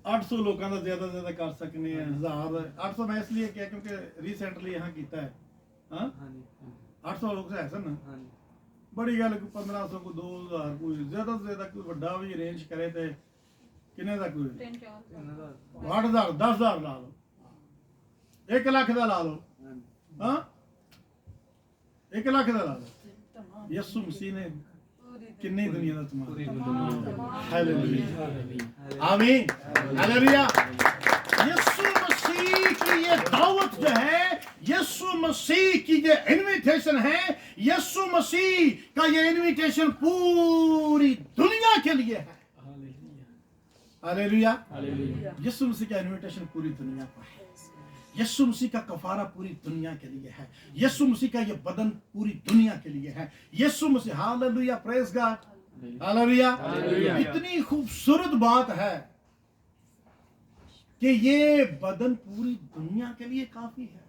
800 लोगों का ज्यादा कर सकने हैं। 800 मैं इसलिए किया क्योंकि रिसेंटली यहाँ किया है। हाँ, 800 लोग से ऐसा ना बड़ी गल, 1500 को 2000 कोई ज्यादा से ज्यादा कोई बड़ा भी अरेंज करे थे किन्ने का कोई 8000 10,000 ला लो, 1 लाख का ला लो। हाँ, 1 लाख का ला लो। यीशु मसीह ने किन्नी दुनिया का तमाम। हालेलुया, आमीन, हालेलुया। यीशु मसीह की ये दावत जो है, यीशु मसीह की ये इनविटेशन है, यीशु मसीह का ये इनविटेशन पूरी दुनिया के लिए है। हालेलुया, यीशु मसीह का इनविटेशन पूरी दुनिया पर है। यीशु मसीह का कफारा पूरी दुनिया के लिए है। यीशु मसीह का ये बदन पूरी दुनिया के लिए है। यीशु मसीह, हालेलुया, प्रेज गॉड, हालेलुया। इतनी खूबसूरत बात है कि ये बदन पूरी दुनिया के लिए काफी है।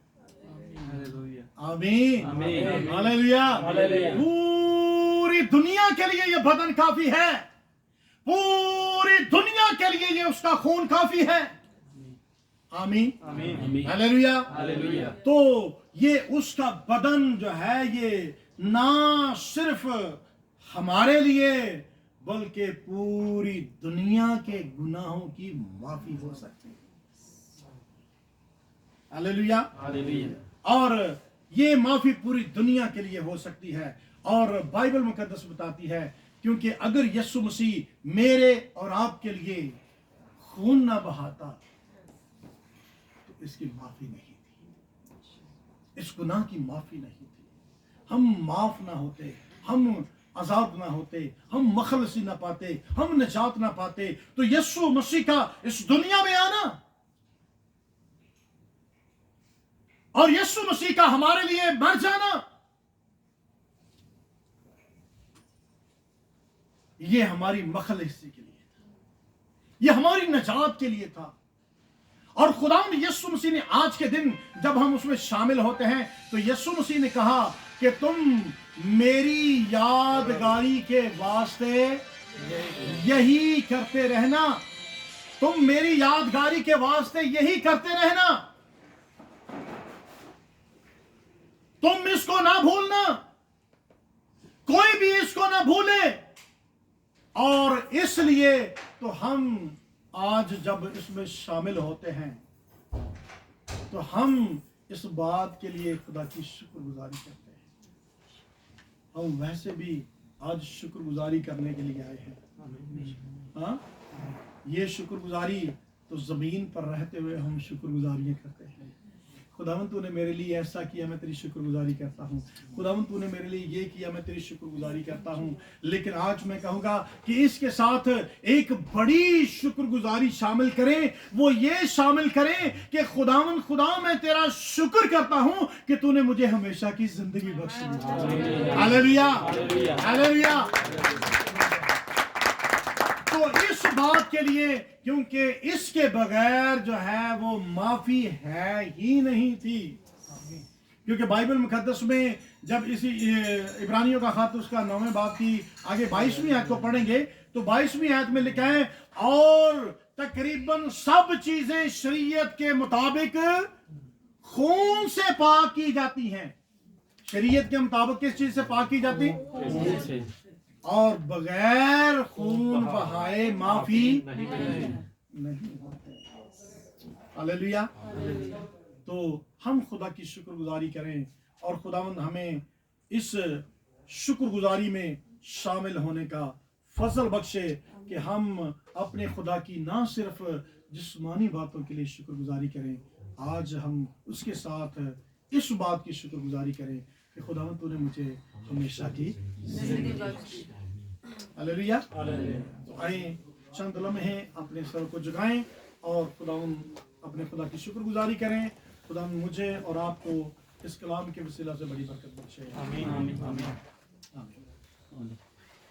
आमीन, हालेलुया। पूरी दुनिया के लिए ये बदन काफी है, पूरी दुनिया के लिए ये उसका खून काफी है। आमीन, हालेलुया। तो ये उसका बदन जो है, ये ना सिर्फ हमारे लिए बल्कि पूरी दुनिया के गुनाहों की माफी हो सकती है। हालेलुया। और ये माफी पूरी दुनिया के लिए हो सकती है। और बाइबल मुकद्दस बताती है, क्योंकि अगर यीशु मसीह मेरे और आपके लिए खून ना बहाता तो इसकी माफी नहीं थी, इस गुनाह की माफी नहीं थी। हम माफ ना होते, हम आजाद ना होते, हम मखलसी ना पाते, हम निजात ना पाते। तो यीशु मसीह का इस दुनिया में आना और यीशु मसीह का हमारे लिए मर जाना, ये हमारी मखलसी के लिए था, ये हमारी निजात के लिए था। और खुदावंद यीशु मसीह ने आज के दिन जब हम उसमें शामिल होते हैं, तो यीशु मसीह ने कहा कि तुम मेरी यादगारी के वास्ते यही करते रहना, तुम मेरी यादगारी के वास्ते यही करते रहना, तुम इसको ना भूलना, कोई भी इसको ना भूले। और इसलिए तो हम आज जब इसमें शामिल होते हैं तो हम इस बात के लिए खुदा की शुक्रगुजारी करते हैं। हम वैसे भी आज शुक्रगुजारी करने के लिए आए हैं। हाँ, ये शुक्रगुजारी तो जमीन पर रहते हुए हम शुक्रगुजारियां करते हैं। खुदावंद तूने मेरे लिए ऐसा किया, मैं तेरी शुक्रगुजारी करता हूँ। खुदावंद तूने मेरे लिए ये किया, मैं तेरी शुक्रगुजारी करता हूँ। लेकिन आज मैं कहूँगा कि इसके साथ एक बड़ी शुक्रगुजारी शामिल करें। वो ये शामिल करें कि खुदावंद, खुदा मैं तेरा शुक्र करता हूँ कि तूने मुझे हमेशा की जिंदगी बख्शी। Hallelujah, hallelujah. तो इस बात के लिए, क्योंकि इसके बगैर जो है वो माफी है ही नहीं थी। क्योंकि बाइबल मुकद्दस में जब इसी इब्रानियों का खत उसका 9वें बाब की आगे 22वीं आयत को पढ़ेंगे तो 22वीं आयत में लिखा है, और तकरीबन सब चीजें शरीयत के मुताबिक खून से पाक की जाती हैं। शरीयत के मुताबिक किस चीज से पाक की जाती? और बगैर खून बहाए माफी नहीं होती। हालेलुया। तो हम खुदा की शुक्रगुजारी करें और खुदावंद हमें इस शुक्रगुजारी में शामिल होने का फजल बख्शे कि हम अपने खुदा की ना सिर्फ जिस्मानी बातों के लिए शुक्रगुजारी करें, आज हम उसके साथ इस बात की शुक्रगुजारी करें कि खुदावंद तूने मुझे हमेशा की जिंदगी दी। हालेलुया। तो आइए चंद लम्हे अपने सर को झुकाएं और खुदावंद अपने खुदा की शुक्रगुजारी करें। खुदावंद मुझे और आपको इस कलाम के वसीला से बड़ी बरकत बख्शे। आमीन आमीन आमीन आमीन। आमीन।